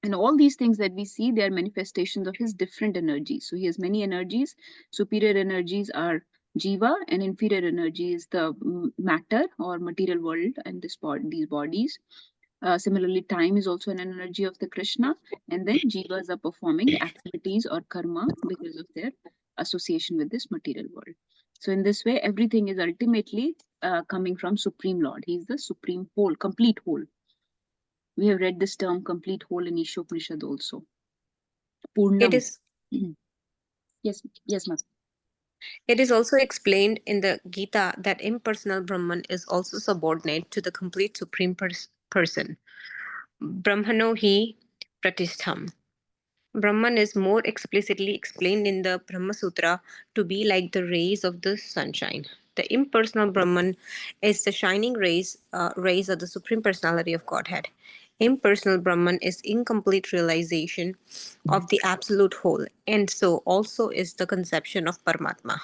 And all these things that we see, they are manifestations of his different energies. So he has many energies. Superior energies are jiva, and inferior energy is the matter or material world and these bodies. Similarly, time is also an energy of the Krishna, and then jivas are performing activities or karma because of their association with this material world. So in this way, everything is ultimately coming from Supreme Lord. He is the supreme whole, complete whole. We have read this term complete whole in Ishopanishad also. Purnam. It is Yes, Mas. It is also explained in the Gita that impersonal Brahman is also subordinate to the complete supreme person. Brahmano hi pratishtham. Brahman is more explicitly explained in the Brahma Sutra to be like the rays of the sunshine. The impersonal Brahman is the shining rays of the Supreme Personality of Godhead. Impersonal Brahman is incomplete realization of the absolute whole, and so also is the conception of Paramatma.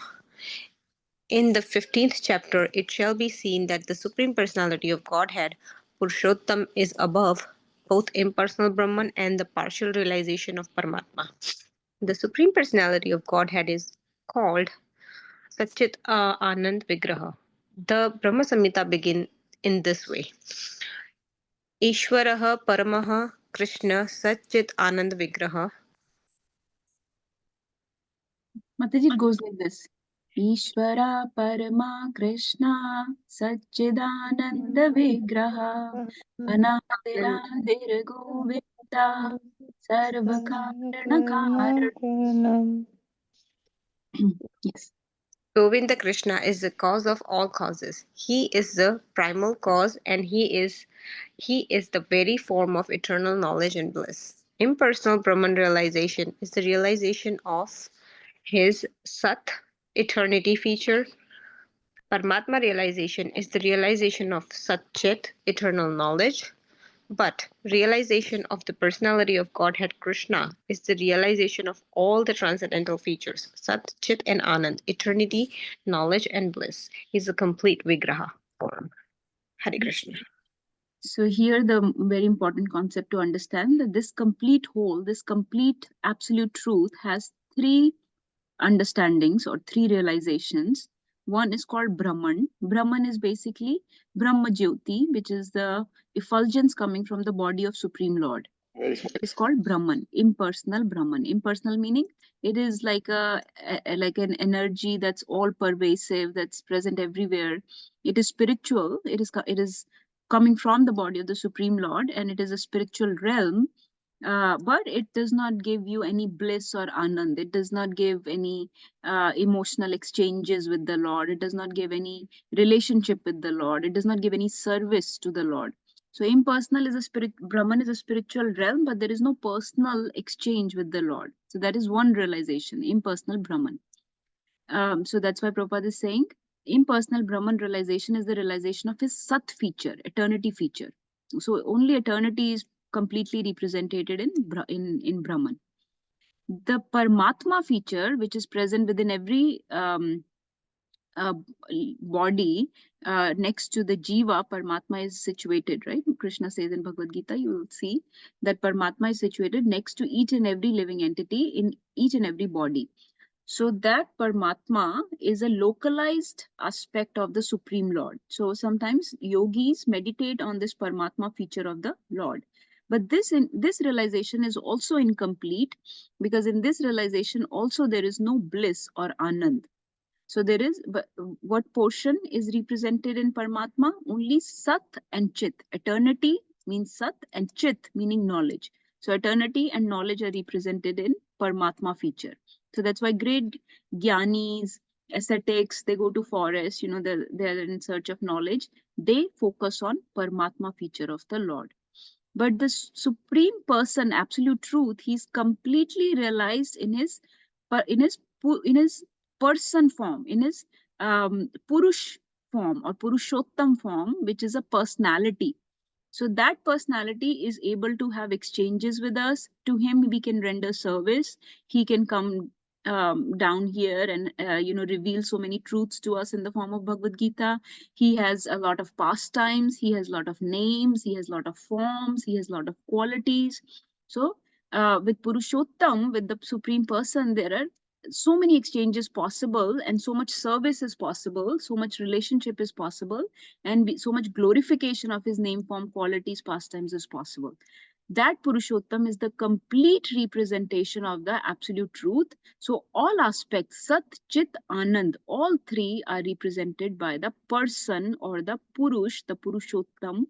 In the 15th chapter, it shall be seen that the Supreme Personality of Godhead, Purushottam, is above both impersonal Brahman and the partial realization of Paramatma. The Supreme Personality of Godhead is called Satchit Anand Vigraha. The Brahma Samhita begins in this way. Ishvaraha Paramaha Krishna Satchit Anand Vigraha. Mataji, it goes like this. Ishvara Parama Krishna Satchidananda Vigraha Anadir Govinda Sarvakarana Karana. Yes. Govinda Krishna is the cause of all causes. He is the primal cause, and he is the very form of eternal knowledge and bliss. Impersonal Brahman realization is the realization of his Sat, eternity feature. Paramatma realization is the realization of Sat Chit, eternal knowledge. But realization of the personality of Godhead Krishna is the realization of all the transcendental features, Sat, Chit, and Anand, eternity, knowledge, and bliss. Is a complete Vigraha form. Hare Krishna. So here the very important concept to understand that this complete whole, this complete absolute truth has three understandings or three realizations. One is called Brahman. Brahman is basically Brahma Jyoti, which is the effulgence coming from the body of Supreme Lord. It's called Brahman, impersonal Brahman. Impersonal meaning it is like like an energy that's all pervasive, that's present everywhere. It is spiritual. It is coming from the body of the Supreme Lord, and it is a spiritual realm. But it does not give you any bliss or anand. It does not give any emotional exchanges with the Lord. It does not give any relationship with the Lord. It does not give any service to the Lord. So impersonal is Brahman is a spiritual realm, but there is no personal exchange with the Lord. So that is one realization, impersonal Brahman. So that's why Prabhupada is saying impersonal Brahman realization is the realization of his Sat feature, eternity feature. So only eternity is completely represented in Brahman. The Paramatma feature, which is present within every body next to the Jiva, Paramatma is situated, right? Krishna says in Bhagavad Gita, you will see that Paramatma is situated next to each and every living entity in each and every body. So that Paramatma is a localized aspect of the Supreme Lord. So sometimes yogis meditate on this Paramatma feature of the Lord. But this realization is also incomplete, because in this realization also there is no bliss or anand. So there is, but what portion is represented in Paramatma? Only Sat and Chit. Eternity means Sat and Chit meaning knowledge. So eternity and knowledge are represented in Paramatma feature. So that's why great Gyanis, ascetics, they go to forest, they're in search of knowledge. They focus on Paramatma feature of the Lord. But the Supreme Person, Absolute Truth, he's completely realized in his person form, in his Purush form or Purushottam form, which is a personality. So that personality is able to have exchanges with us. To him, we can render service. He can come down here and reveal so many truths to us in the form of Bhagavad Gita. He has a lot of pastimes. He has a lot of names. He has a lot of forms. He has a lot of qualities. So with Purushottam, with the Supreme Person, there are so many exchanges possible, and so much service is possible, so much relationship is possible, and so much glorification of his name, form, qualities, pastimes is possible. That Purushottam is the complete representation of the absolute truth. So all aspects, Sat, Chit, Anand, all three are represented by the person or the Purush, the Purushottam,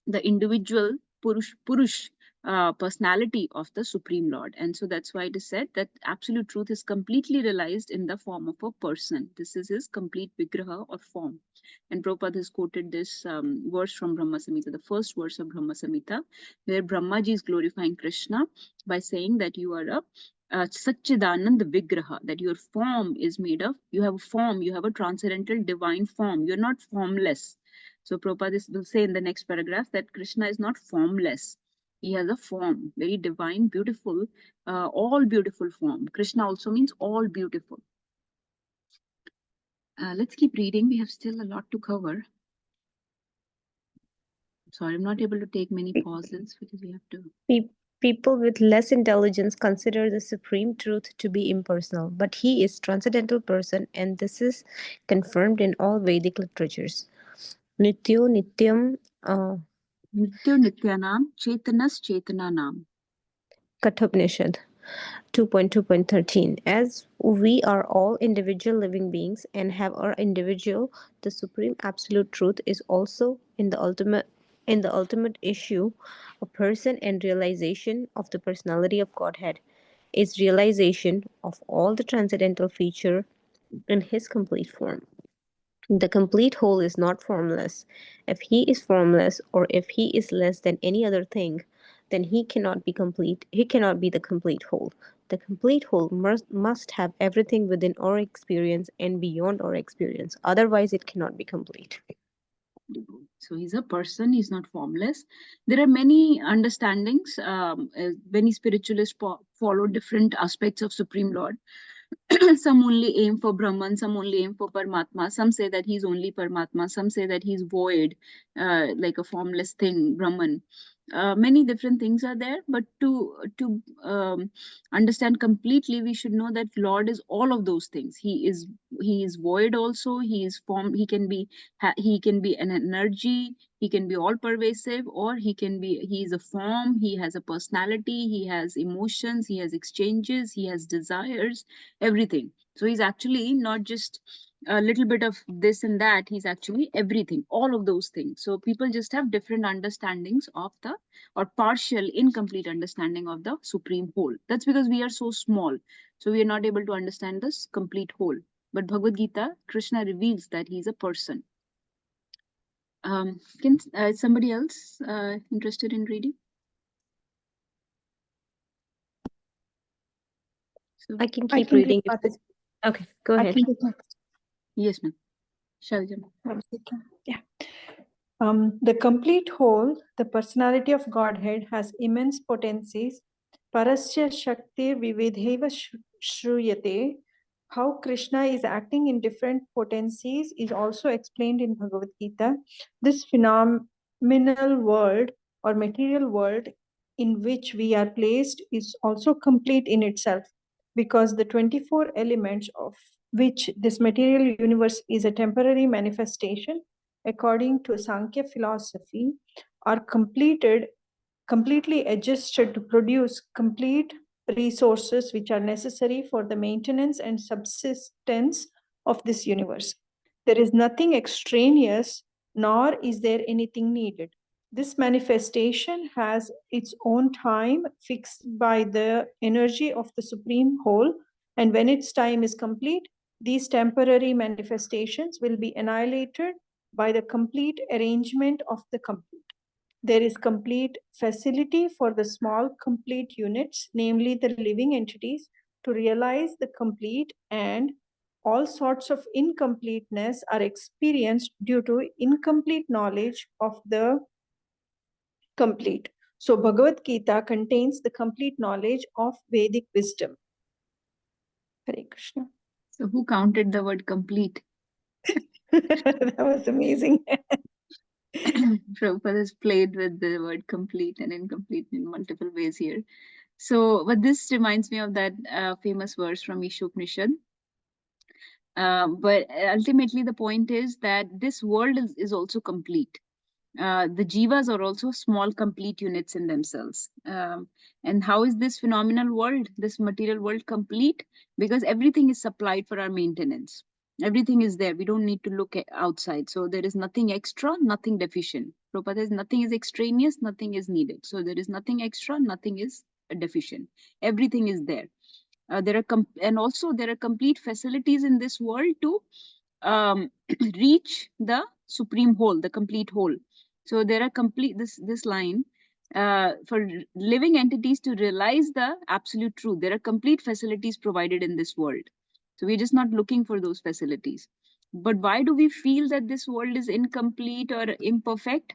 the individual Purush personality of the Supreme Lord. And so that's why it is said that absolute truth is completely realized in the form of a person. This is his complete Vigraha or form. And Prabhupada has quoted this verse from Brahma Samhita, the first verse of Brahma Samhita, where Brahmaji is glorifying Krishna by saying that you are a Satchidanand Vigraha, that your form is made of, you have a form, you have a transcendental divine form, you're not formless. So Prabhupada will say in the next paragraph that Krishna is not formless. He has a form, very divine, beautiful, all beautiful form. Krishna also means all beautiful. Let's keep reading. We have still a lot to cover. Sorry, I'm not able to take many pauses because we have to. People with less intelligence consider the supreme truth to be impersonal, but he is transcendental person, and this is confirmed in all Vedic literatures. Nityo Nityam Nityo Nityanam Chetanas Chetananam. Kathopanishad 2.2.13. As we are all individual living beings and have our individual, the supreme absolute truth is also in the ultimate issue, a person, and realization of the personality of Godhead is realization of all the transcendental feature in his complete form. The complete whole is not formless. If he is formless, or if he is less than any other thing, then he cannot be complete. He cannot be the complete whole. The complete whole must have everything within our experience and beyond our experience. Otherwise, it cannot be complete. So he's a person, he's not formless. There are many understandings. Many spiritualists follow different aspects of Supreme Lord. Some only aim for Brahman, some only aim for Paramatma. Some say that he's only Paramatma. Some say that he's void, like a formless thing, Brahman. Many different things are there, but to understand completely, we should know that Lord is all of those things. He is void also. He is form. He can be an energy. He can be all pervasive, or he is a form. He has a personality. He has emotions. He has exchanges. He has desires. Everything. So he's actually not just a little bit of this and that. He's actually everything, all of those things. So people just have different understandings of or partial, incomplete understanding of the supreme whole. That's because we are so small. So we are not able to understand this complete whole. But Bhagavad Gita, Krishna reveals that he's a person. Can somebody else interested in reading? So, I can keep reading. Okay, go ahead. Yes, ma'am. Shalja. Yeah. The complete whole, the personality of Godhead, has immense potencies. Parasya Shakti Vividheva Shruyate. how Krishna is acting in different potencies is also explained in Bhagavad Gita. This phenomenal world or material world in which we are placed is also complete in itself, because the 24 elements of which this material universe is a temporary manifestation, according to Sankhya philosophy, are completely adjusted to produce complete resources which are necessary for the maintenance and subsistence of this universe. There is nothing extraneous, nor is there anything needed. This manifestation has its own time fixed by the energy of the Supreme Whole, and when its time is complete, these temporary manifestations will be annihilated by the complete arrangement of the complete. There is complete facility for the small complete units, namely the living entities, to realize the complete, and all sorts of incompleteness are experienced due to incomplete knowledge of the complete. So Bhagavad Gita contains the complete knowledge of Vedic wisdom. Hare Krishna. So who counted the word complete? That was amazing. Prabhupada has played with the word complete and incomplete in multiple ways here. So, but this reminds me of that famous verse from Ishopanishad. But ultimately, the point is that this world is also complete. The jivas are also small complete units in themselves. And how is this phenomenal world, this material world, complete? Because everything is supplied for our maintenance. Everything is there. We don't need to look outside. So there is nothing extra, nothing deficient. Prabhupada says nothing is extraneous, nothing is needed. So there is nothing extra, nothing is deficient. Everything is there. And also there are complete facilities in this world to reach the supreme whole, the complete whole. So there are complete this line for living entities to realize the absolute truth. There are complete facilities provided in this world. So we're just not looking for those facilities. But why do we feel that this world is incomplete or imperfect?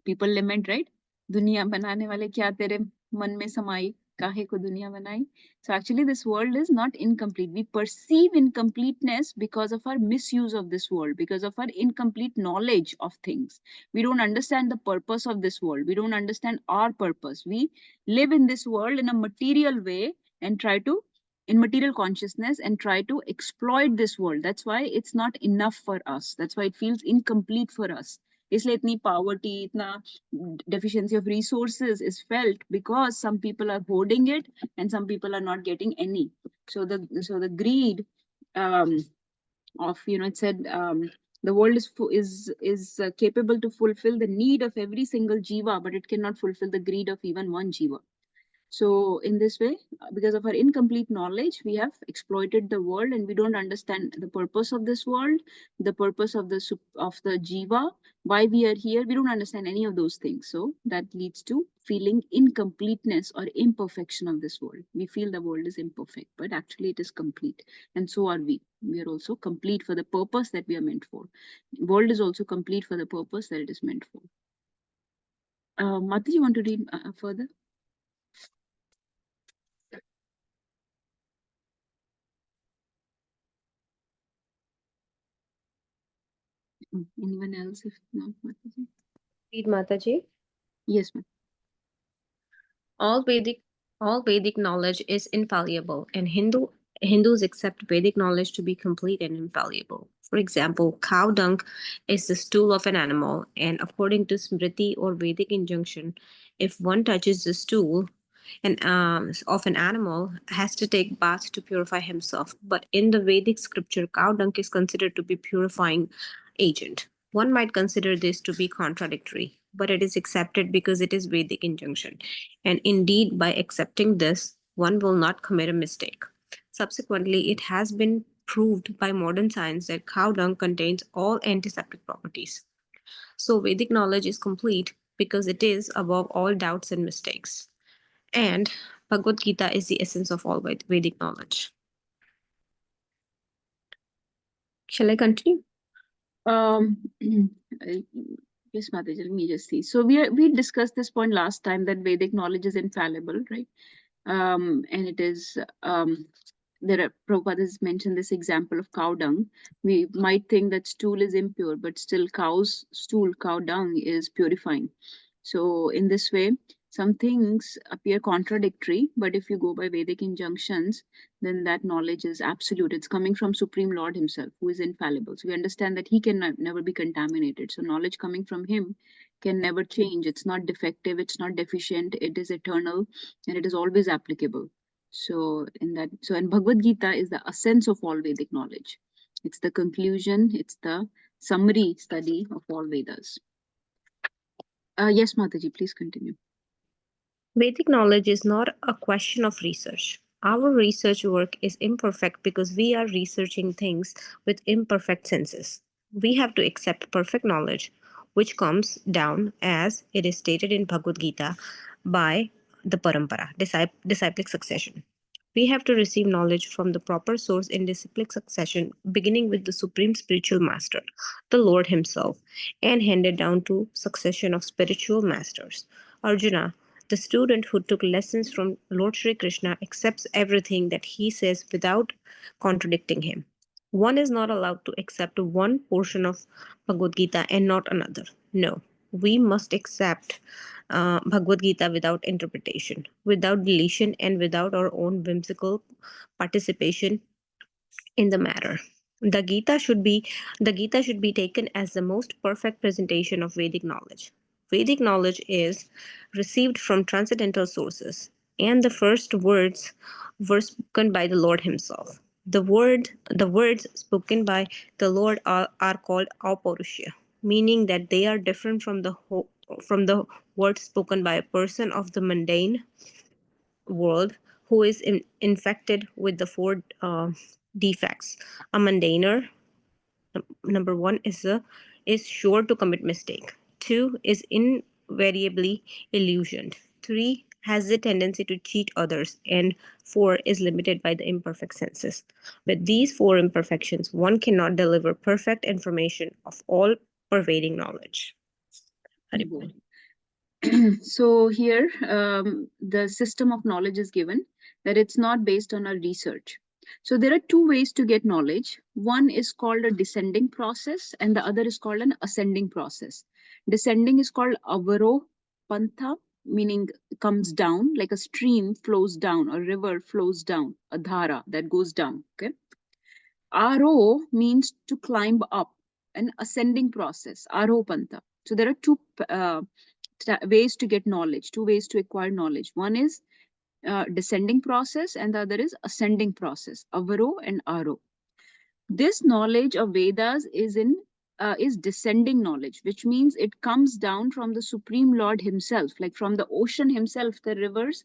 People lament, right? Duniya banane wale kya tere man mein samai, kahe ko duniya banai? So actually this world is not incomplete. We perceive incompleteness because of our misuse of this world, because of our incomplete knowledge of things. We don't understand the purpose of this world. We don't understand our purpose. We live in this world in a material way and try to, in material consciousness, and try to exploit this world. That's why it's not enough for us. That's why it feels incomplete for us. इसलिए इतनी poverty, इतना deficiency of resources is felt because some people are hoarding it and some people are not getting any. So the greed of, it said the world is capable to fulfill the need of every single jiva, but it cannot fulfill the greed of even one jiva. So in this way, because of our incomplete knowledge, we have exploited the world and we don't understand the purpose of this world, the purpose of the jiva, why we are here. We don't understand any of those things. So that leads to feeling incompleteness or imperfection of this world. We feel the world is imperfect, but actually it is complete. And so are we. We are also complete for the purpose that we are meant for. The world is also complete for the purpose that it is meant for. Mata, you want to read further? Anyone else? If not, Mataji? Read, Mataji. Yes, ma'am. All Vedic knowledge is infallible, and Hindus accept Vedic knowledge to be complete and infallible. For example, cow dung is the stool of an animal, and according to Smriti or Vedic injunction, if one touches the stool of an animal, has to take bath to purify himself. But in the Vedic scripture, cow dung is considered to be purifying agent. One might consider this to be contradictory, but it is accepted because it is Vedic injunction. And indeed, by accepting this, one will not commit a mistake. Subsequently, it has been proved by modern science that cow dung contains all antiseptic properties. So Vedic knowledge is complete because it is above all doubts and mistakes. And Bhagavad Gita is the essence of all Vedic knowledge. Shall I continue? Yes, Mataji, let me just see. So we discussed this point last time, that Vedic knowledge is infallible, right? And it is Prabhupada has mentioned this example of cow dung. We might think that stool is impure, but still cow's stool, cow dung is purifying. So in this way, some things appear contradictory, but if you go by Vedic injunctions, then that knowledge is absolute. It's coming from Supreme Lord himself, who is infallible. So we understand that he can never be contaminated. So knowledge coming from him can never change. It's not defective, it's not deficient, it is eternal, and it is always applicable. So and Bhagavad Gita is the essence of all Vedic knowledge. It's the conclusion, it's the summary study of all Vedas. Yes, Mataji, please continue. Vedic knowledge is not a question of research. Our research work is imperfect because we are researching things with imperfect senses. We have to accept perfect knowledge, which comes down, as it is stated in Bhagavad Gita, by the parampara, disciplic succession. We have to receive knowledge from the proper source in disciplic succession, beginning with the supreme spiritual master, the Lord himself, and handed down to succession of spiritual masters. Arjuna, the student who took lessons from Lord Sri Krishna, accepts everything that he says without contradicting him. One is not allowed to accept one portion of Bhagavad Gita and not another. No, we must accept Bhagavad Gita without interpretation, without deletion, and without our own whimsical participation in the matter. The Gita should be taken as the most perfect presentation of Vedic knowledge. Vedic knowledge is received from transcendental sources, and the first words were spoken by the Lord himself. The words spoken by the Lord are called Apaurusha, meaning that they are different from from the words spoken by a person of the mundane world who is infected with the four defects. A mundaner, number one, is sure to commit mistake. Two, is invariably illusioned. Three, has the tendency to cheat others, and four, is limited by the imperfect senses. With these four imperfections, one cannot deliver perfect information of all pervading knowledge. Haribol. So here, the system of knowledge is given, that it's not based on our research. So there are two ways to get knowledge. One is called a descending process, and the other is called an ascending process. Descending is called avaro pantha, meaning comes down, like a stream flows down, a river flows down, a dhara that goes down. Okay. Aro means to climb up, an ascending process, aropanta. So there are two ways to get knowledge, two ways to acquire knowledge. One is descending process, and the other is ascending process, avaro and aro. This knowledge of Vedas is descending knowledge, which means it comes down from the Supreme Lord himself, like from the ocean himself, the rivers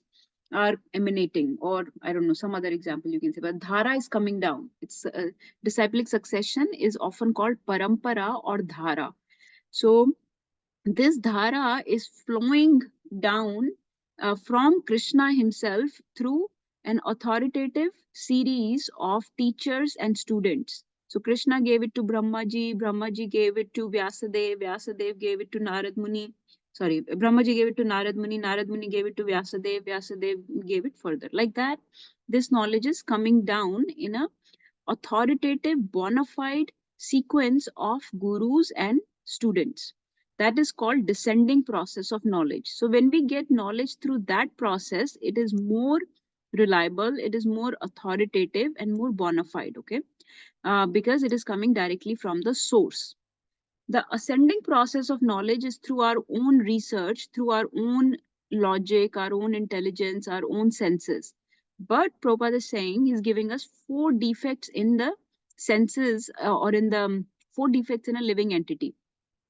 are emanating, or I don't know, some other example you can say, but dhara is coming down. It's disciplic succession is often called parampara or dhara. So this dhara is flowing down from Krishna himself through an authoritative series of teachers and students. So Krishna gave it to Brahmaji, Brahmaji gave it to Vyasadev, Vyasadev gave it to Narad Muni. Sorry, Brahmaji gave it to Narad Muni, Narad Muni gave it to Vyasadev, Vyasadev gave it further. Like that, this knowledge is coming down in a authoritative, bona fide sequence of gurus and students. That is called descending process of knowledge. So when we get knowledge through that process, it is more reliable, it is more authoritative and more bona fide, okay? Because it is coming directly from the source. The ascending process of knowledge is through our own research, through our own logic, our own intelligence, our own senses. But Prabhupada is saying he's giving us four defects in the senses or in the four defects in a living entity.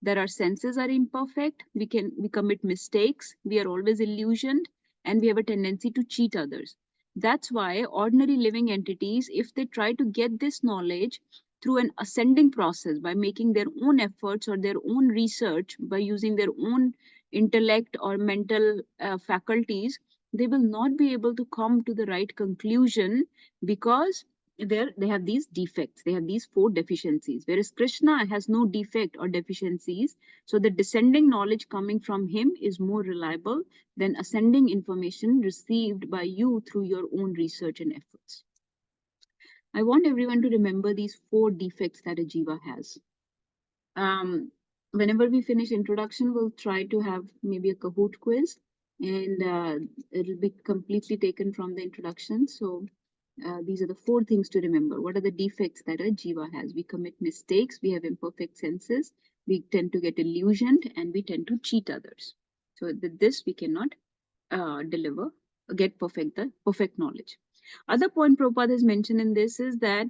That our senses are imperfect, we commit mistakes, we are always illusioned, and we have a tendency to cheat others. That's why ordinary living entities, if they try to get this knowledge through an ascending process by making their own efforts or their own research, by using their own intellect or mental faculties, they will not be able to come to the right conclusion because they have these defects, they have these four deficiencies, whereas Krishna has no defect or deficiencies. So the descending knowledge coming from him is more reliable than ascending information received by you through your own research and efforts. I want everyone to remember these 4 defects that a jiva has. Whenever we finish introduction, we'll try to have maybe a Kahoot quiz, and it'll be completely taken from the introduction. So these are the 4 things to remember. What are the defects that a jiva has? We commit mistakes, we have imperfect senses, we tend to get illusioned, and we tend to cheat others. So with this, we cannot get perfect knowledge. Other point Prabhupada has mentioned in this is that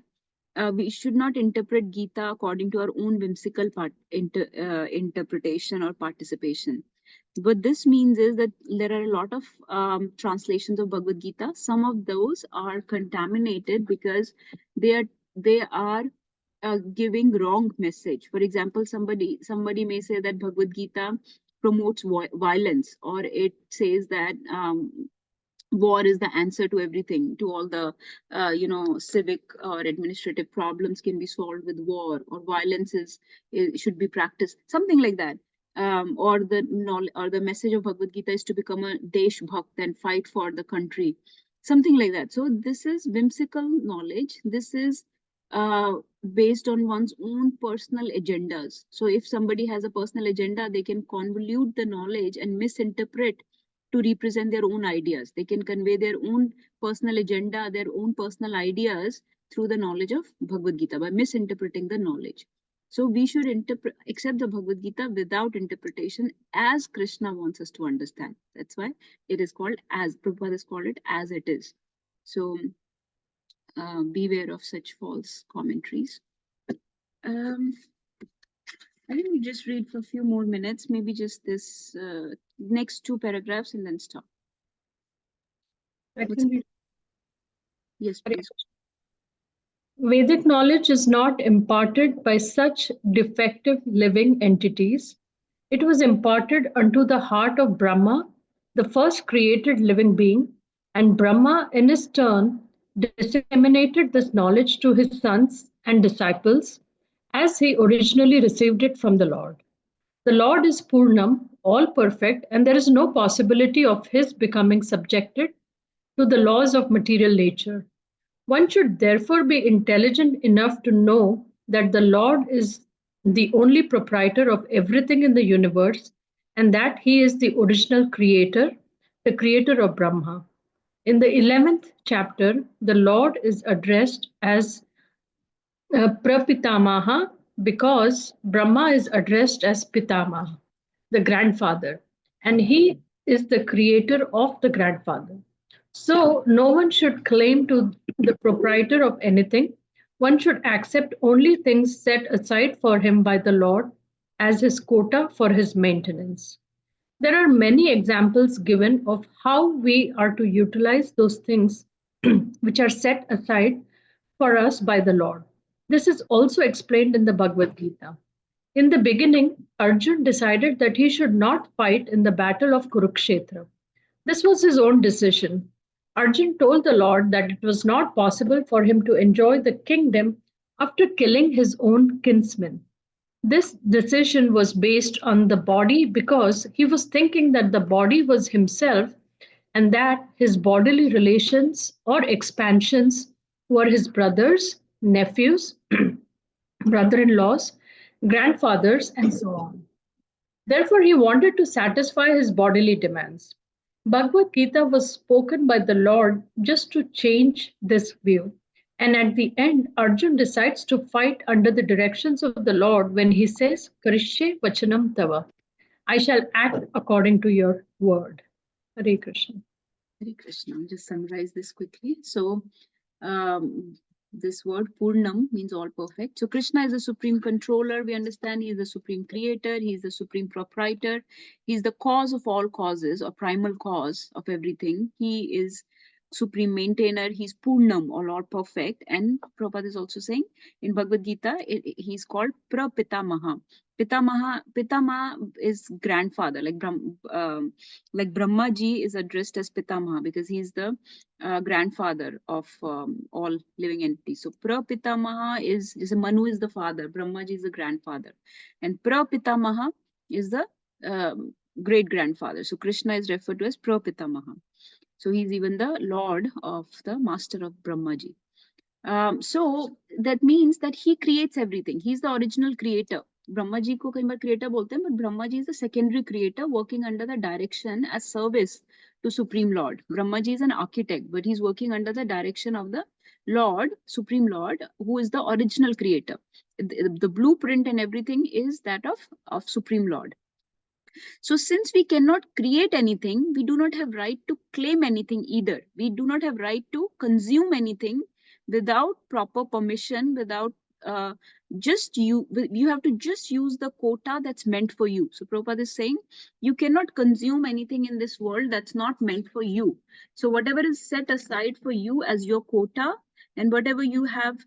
we should not interpret Gita according to our own whimsical interpretation or participation. What this means is that there are a lot of translations of Bhagavad Gita. Some of those are contaminated because they are giving wrong message. For example, somebody may say that Bhagavad Gita promotes violence, or it says that war is the answer to everything, to all the civic or administrative problems can be solved with war, or violence should be practiced, something like that. Or the message of Bhagavad Gita is to become a desh bhakt and fight for the country, something like that. So this is whimsical knowledge. This is based on one's own personal agendas. So if somebody has a personal agenda, they can convolute the knowledge and misinterpret to represent their own ideas. They can convey their own personal agenda, their own personal ideas through the knowledge of Bhagavad Gita by misinterpreting the knowledge. So we should accept the Bhagavad Gita without interpretation as Krishna wants us to understand. That's why it is called, as Prabhupada has called it, as it is. So beware of such false commentaries. I think we just read for a few more minutes, maybe just this next 2 paragraphs and then stop. Yes, please. Vedic knowledge is not imparted by such defective living entities. It was imparted unto the heart of Brahma, the first created living being, and Brahma in his turn disseminated this knowledge to his sons and disciples as he originally received it from the Lord. The Lord is Purnam, all perfect, and there is no possibility of his becoming subjected to the laws of material nature. One should therefore be intelligent enough to know that the Lord is the only proprietor of everything in the universe, and that he is the original creator, the creator of Brahma. In the 11th chapter, the Lord is addressed as Prapitamaha because Brahma is addressed as Pitamaha, the grandfather, and he is the creator of the grandfather. So no one should claim to the proprietor of anything. One should accept only things set aside for him by the Lord as his quota for his maintenance. There are many examples given of how we are to utilize those things which are set aside for us by the Lord. This is also explained in the Bhagavad Gita. In the beginning, Arjun decided that he should not fight in the battle of Kurukshetra. This was his own decision. Arjun told the Lord that it was not possible for him to enjoy the kingdom after killing his own kinsman. This decision was based on the body because he was thinking that the body was himself and that his bodily relations or expansions were his brothers, nephews, brother in laws, grandfathers, and so on. Therefore, he wanted to satisfy his bodily demands. Bhagavad Gita was spoken by the Lord just to change this view. And at the end, Arjun decides to fight under the directions of the Lord when he says, Karishye Vachanam Tava. I shall act according to your word. Hare Krishna. Hare Krishna. I'll just summarize this quickly. So, this word Purnam means all perfect. So Krishna is the supreme controller. We understand he is the supreme creator. He is the supreme proprietor. He is the cause of all causes, or primal cause of everything. He is supreme maintainer. He's Purnam, all perfect. And Prabhupada is also saying in Bhagavad Gita, he's called Prapitamaha. Pitamaha is grandfather, like Brahma Ji is addressed as Pitamaha because he's the grandfather of all living entities. So Prapitamaha is Manu is the father, Brahma Ji is the grandfather, and Prapitamaha is the great grandfather. So Krishna is referred to as Prapitamaha. So he's even the lord of the master of Brahma Ji. So that means that he creates everything. He's the original creator. Brahma ji ko kai baar creator bolte hain, but Brahma ji is the secondary creator working under the direction as service to Supreme Lord. Brahma ji is an architect, but he's working under the direction of the Lord, Supreme Lord, who is the original creator. The blueprint and everything is that of Supreme Lord. So since we cannot create anything, we do not have right to claim anything either. We do not have right to consume anything without proper permission, without you have to just use the quota that's meant for you. So Prabhupada is saying you cannot consume anything in this world that's not meant for you. So whatever is set aside for you as your quota, and whatever you have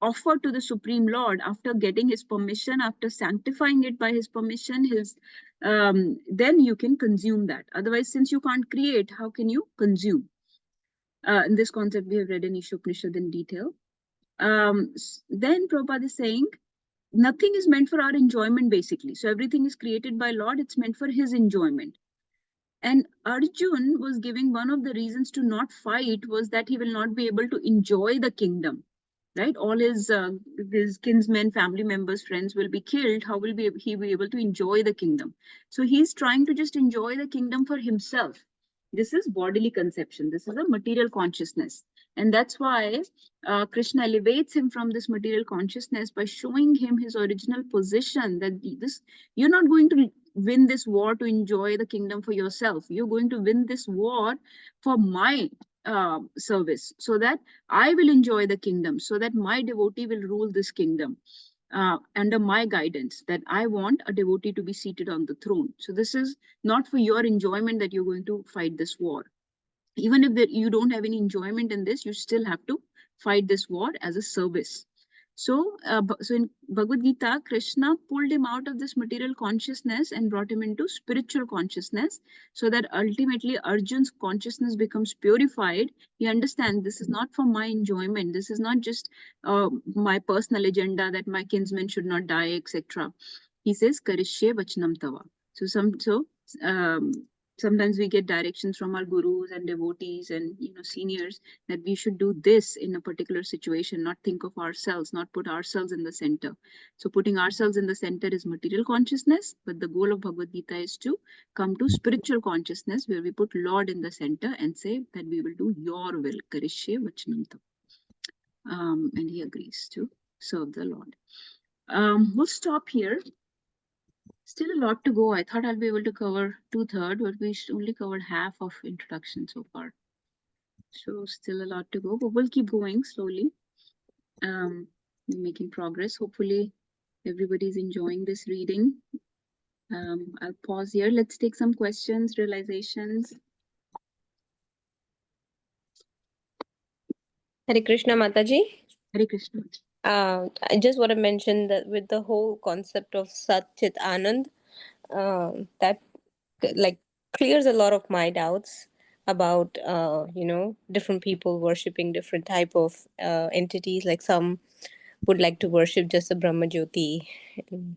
offer to the Supreme Lord after getting his permission, after sanctifying it by his permission, then you can consume that. Otherwise, since you can't create, how can you consume? In this concept, we have read in Ishopanishad in detail. Then Prabhupada is saying, nothing is meant for our enjoyment, basically. So everything is created by Lord, it's meant for his enjoyment. And Arjun was giving one of the reasons to not fight was that he will not be able to enjoy the kingdom. Right, all his kinsmen, family members, friends will be killed. How will he be able to enjoy the kingdom? So he's trying to just enjoy the kingdom for himself. This is bodily conception. This is a material consciousness, and that's why Krishna elevates him from this material consciousness by showing him his original position. That you're not going to win this war to enjoy the kingdom for yourself. You're going to win this war for my service, so that I will enjoy the kingdom, so that my devotee will rule this kingdom under my guidance, that I want a devotee to be seated on the throne. So this is not for your enjoyment that you're going to fight this war. Even if you don't have any enjoyment in this, you still have to fight this war as a service. So, so in Bhagavad Gita, Krishna pulled him out of this material consciousness and brought him into spiritual consciousness, so that ultimately Arjun's consciousness becomes purified. He understands this is not for my enjoyment. This is not just my personal agenda that my kinsmen should not die, etc. He says, "Karishye vachanam tava." Sometimes we get directions from our gurus and devotees and seniors that we should do this in a particular situation, not think of ourselves, not put ourselves in the center. So putting ourselves in the center is material consciousness, but the goal of Bhagavad Gita is to come to spiritual consciousness, where we put Lord in the center and say that we will do your will. Karishye vachanam tava. And he agrees to serve the Lord. We'll stop here. Still a lot to go. I thought I'll be able to cover 2/3, but we only covered half of introduction so far. So still a lot to go, but we'll keep going slowly, making progress. Hopefully everybody's enjoying this reading. I'll pause here. Let's take some questions, realizations. Hare Krishna, Mataji. Hare Krishna. I just want to mention that with the whole concept of Sat Chit Anand, that like clears a lot of my doubts about different people worshipping different type of entities. Like some would like to worship just the Brahma Jyoti, and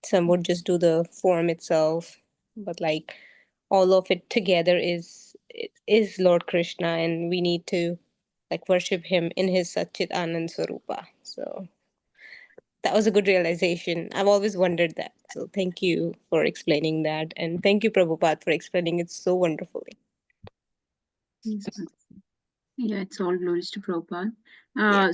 some would just do the form itself, but like all of it together is Lord Krishna, and we need to like worship him in his Satchit Anand Swarupa. So that was a good realization. I've always wondered that. So thank you for explaining that. And thank you, Prabhupada, for explaining it so wonderfully. Yeah, it's all glories to Prabhupada.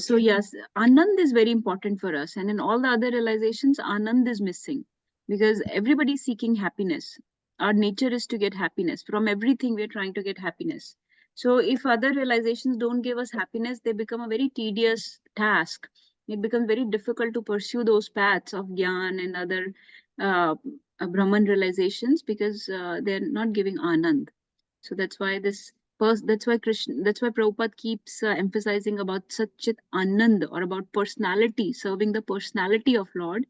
So yes, Anand is very important for us. And in all the other realizations, Anand is missing, because everybody's seeking happiness. Our nature is to get happiness. From everything, we're trying to get happiness. So if other realizations don't give us happiness, they become a very tedious task. It becomes very difficult to pursue those paths of Gyan and other Brahman realizations, because they're not giving Anand. So that's why that's why Prabhupada keeps emphasizing about Satchit Anand, or about personality, serving the personality of Lord,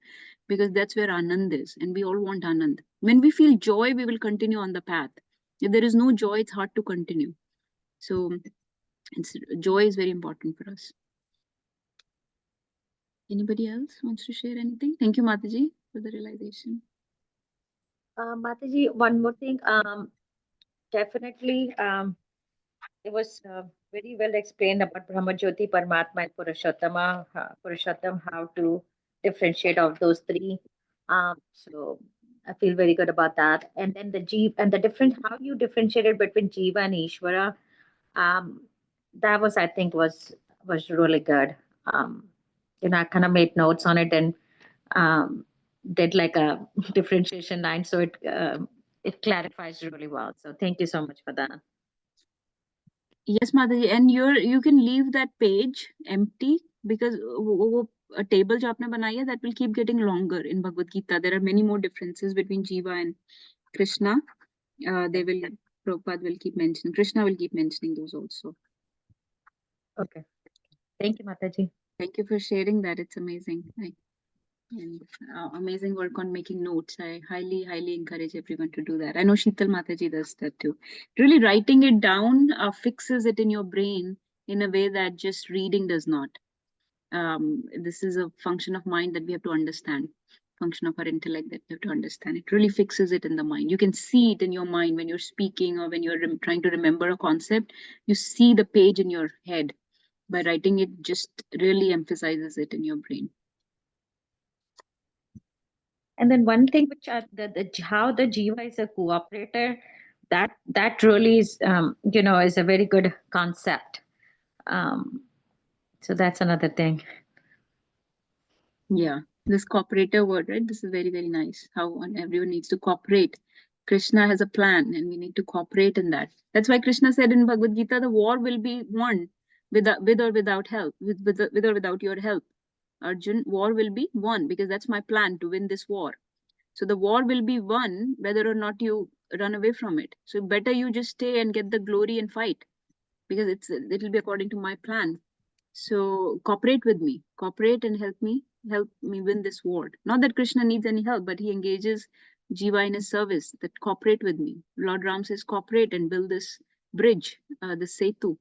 because that's where Anand is, and we all want Anand. When we feel joy, we will continue on the path. If there is no joy, it's hard to continue. So joy is very important for us. Anybody else wants to share anything? Thank you, Mataji, for the realization. Mataji, one more thing. Definitely, it was very well explained about Brahma Jyoti, Paramatma, and Purushottam, how to differentiate of those three. So I feel very good about that. And then the Jiva and the different how you differentiated between Jiva and Ishvara. That was, I think, was really good. I kind of made notes on it and did like a differentiation line, so it clarifies really well. So thank you so much for that. Yes, Mataji, and you can leave that page empty because a table जो आपने बनाई है, that will keep getting longer in Bhagavad Gita. There are many more differences between Jiva and Krishna. Prabhupada will keep mentioning, Krishna will keep mentioning those also. Okay. Thank you, Mataji. Thank you for sharing that. It's amazing. And amazing work on making notes. I highly, highly encourage everyone to do that. I know Sheetal Mataji does that too. Really writing it down fixes it in your brain in a way that just reading does not. This is a function of mind that we have to understand, function of our intellect that we have to understand. It really fixes it in the mind. You can see it in your mind when you're speaking or when you're trying to remember a concept. You see the page in your head. By writing it, just really emphasizes it in your brain. And then one thing which how the Jiva is a cooperator, that really is is a very good concept. So that's another thing. Yeah, this cooperator word, right? This is very, very nice. How everyone needs to cooperate. Krishna has a plan and we need to cooperate in that. That's why Krishna said in Bhagavad Gita, the war will be won with or without help, with or without your help. Arjun, war will be won because that's my plan to win this war. So the war will be won whether or not you run away from it. So better you just stay and get the glory and fight because it'll be according to my plan. So cooperate with me, cooperate and help me win this war. Not that Krishna needs any help, but he engages Jiva in his service, that cooperate with me. Lord Ram says cooperate and build this bridge, the Setu.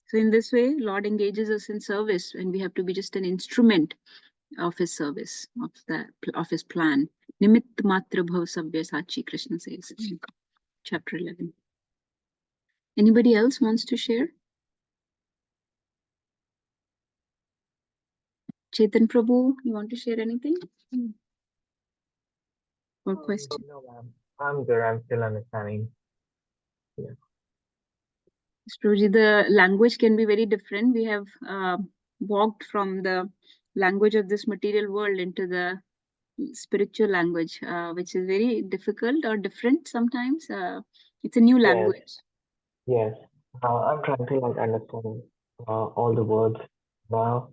So in this way, Lord engages us in service and we have to be just an instrument of his service, of his plan. Nimitt matra bhav sabya sachi, Krishna says in chapter 11. Anybody else wants to share? Chetan Prabhu, you want to share anything? Or question? No, ma'am. I'm good. I'm still understanding. Yeah. Prabhuji, the language can be very different. We have walked from the language of this material world into the spiritual language, which is very difficult or different sometimes. It's a new language. Yes. I'm trying to understand all the words now.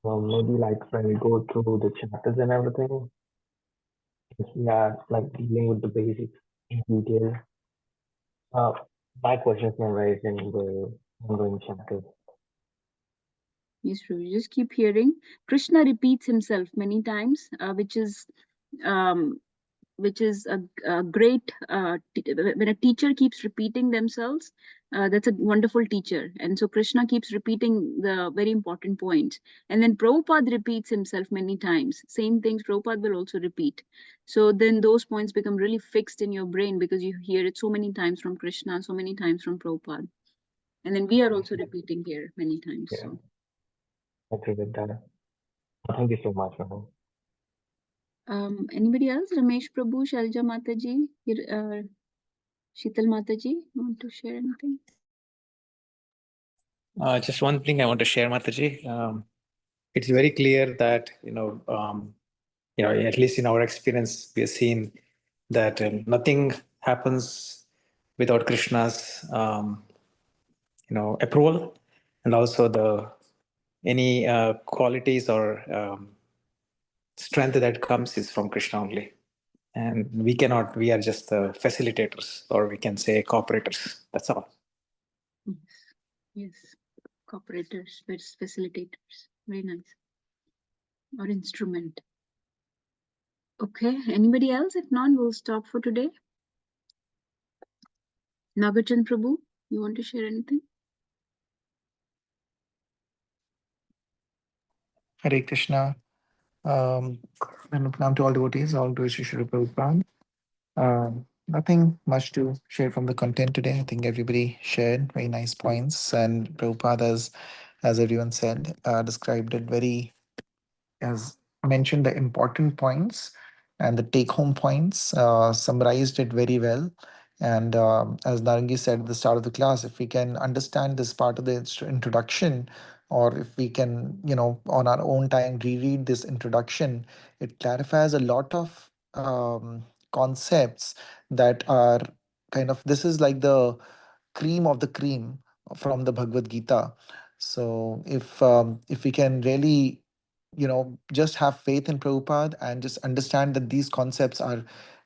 Maybe when we go through the chapters and everything, we are dealing with the basics in detail. My question is not raised in the ongoing chapters. Yes, Prabhuji, just keep hearing. Krishna repeats himself many times, which is a great, when a teacher keeps repeating themselves, that's a wonderful teacher. And so Krishna keeps repeating the very important points. And then Prabhupada repeats himself many times. Same things Prabhupada will also repeat. So then those points become really fixed in your brain because you hear it so many times from Krishna, so many times from Prabhupada. And then we are also repeating here many times. Yeah. So. Okay, with that. Thank you so much, ma'am. Anybody else? Ramesh Prabhu, Shalja Mataji, Sheetal Mataji, want to share anything? Just one thing I want to share, Mataji. It's very clear that at least in our experience, we have seen that nothing happens without Krishna's approval, and also any qualities or strength that comes is from Krishna only. And we are just the facilitators, or we can say cooperators. That's all. Yes, cooperators, facilitators. Very nice. Or instrument. Okay, anybody else? If not, we'll stop for today. Nagachan Prabhu, you want to share anything? Hare Krishna. And pranam to all devotees, all to Shri Prabhupada. Nothing much to share from the content today. I think everybody shared very nice points, and Prabhupada, as everyone said, described it very, has mentioned the important points and the take-home points, summarized it very well. And as Narangi said at the start of the class, if we can understand this part of the introduction, or if we can, on our own time reread this introduction, it clarifies a lot of concepts that are kind of, this is like the cream of the cream from the Bhagavad Gita. So if we can really, just have faith in Prabhupada and just understand that these concepts are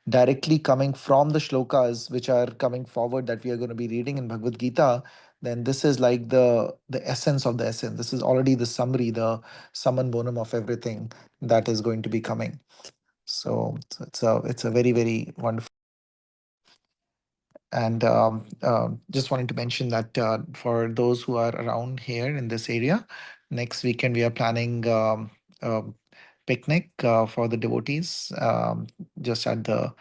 directly coming from the shlokas which are coming forward that we are going to be reading in Bhagavad Gita, then this is like the essence of the essence. This is already the summary, the summum bonum of everything that is going to be coming. So it's a very, very wonderful. And just wanted to mention that for those who are around here in this area, next weekend we are planning a picnic for the devotees, just at the.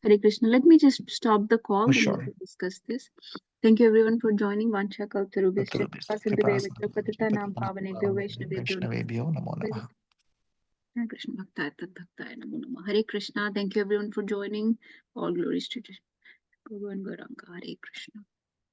Hare Krishna. Let me just stop the call, Oh, then we sure. will discuss this. Thank you everyone for joining. Vancha kaltarubhyascha Kripa sindhuveva cha sindhuveva patitanam pavanebhyo vaishnavebhyo Vaishnavebhyo namo namah. Hare Krishna Bhaktaya Tadbhaktaya Namo Namah. Hare Krishna. Thank you everyone for joining. All glories to Bhagavan Gauranga. Hare Krishna.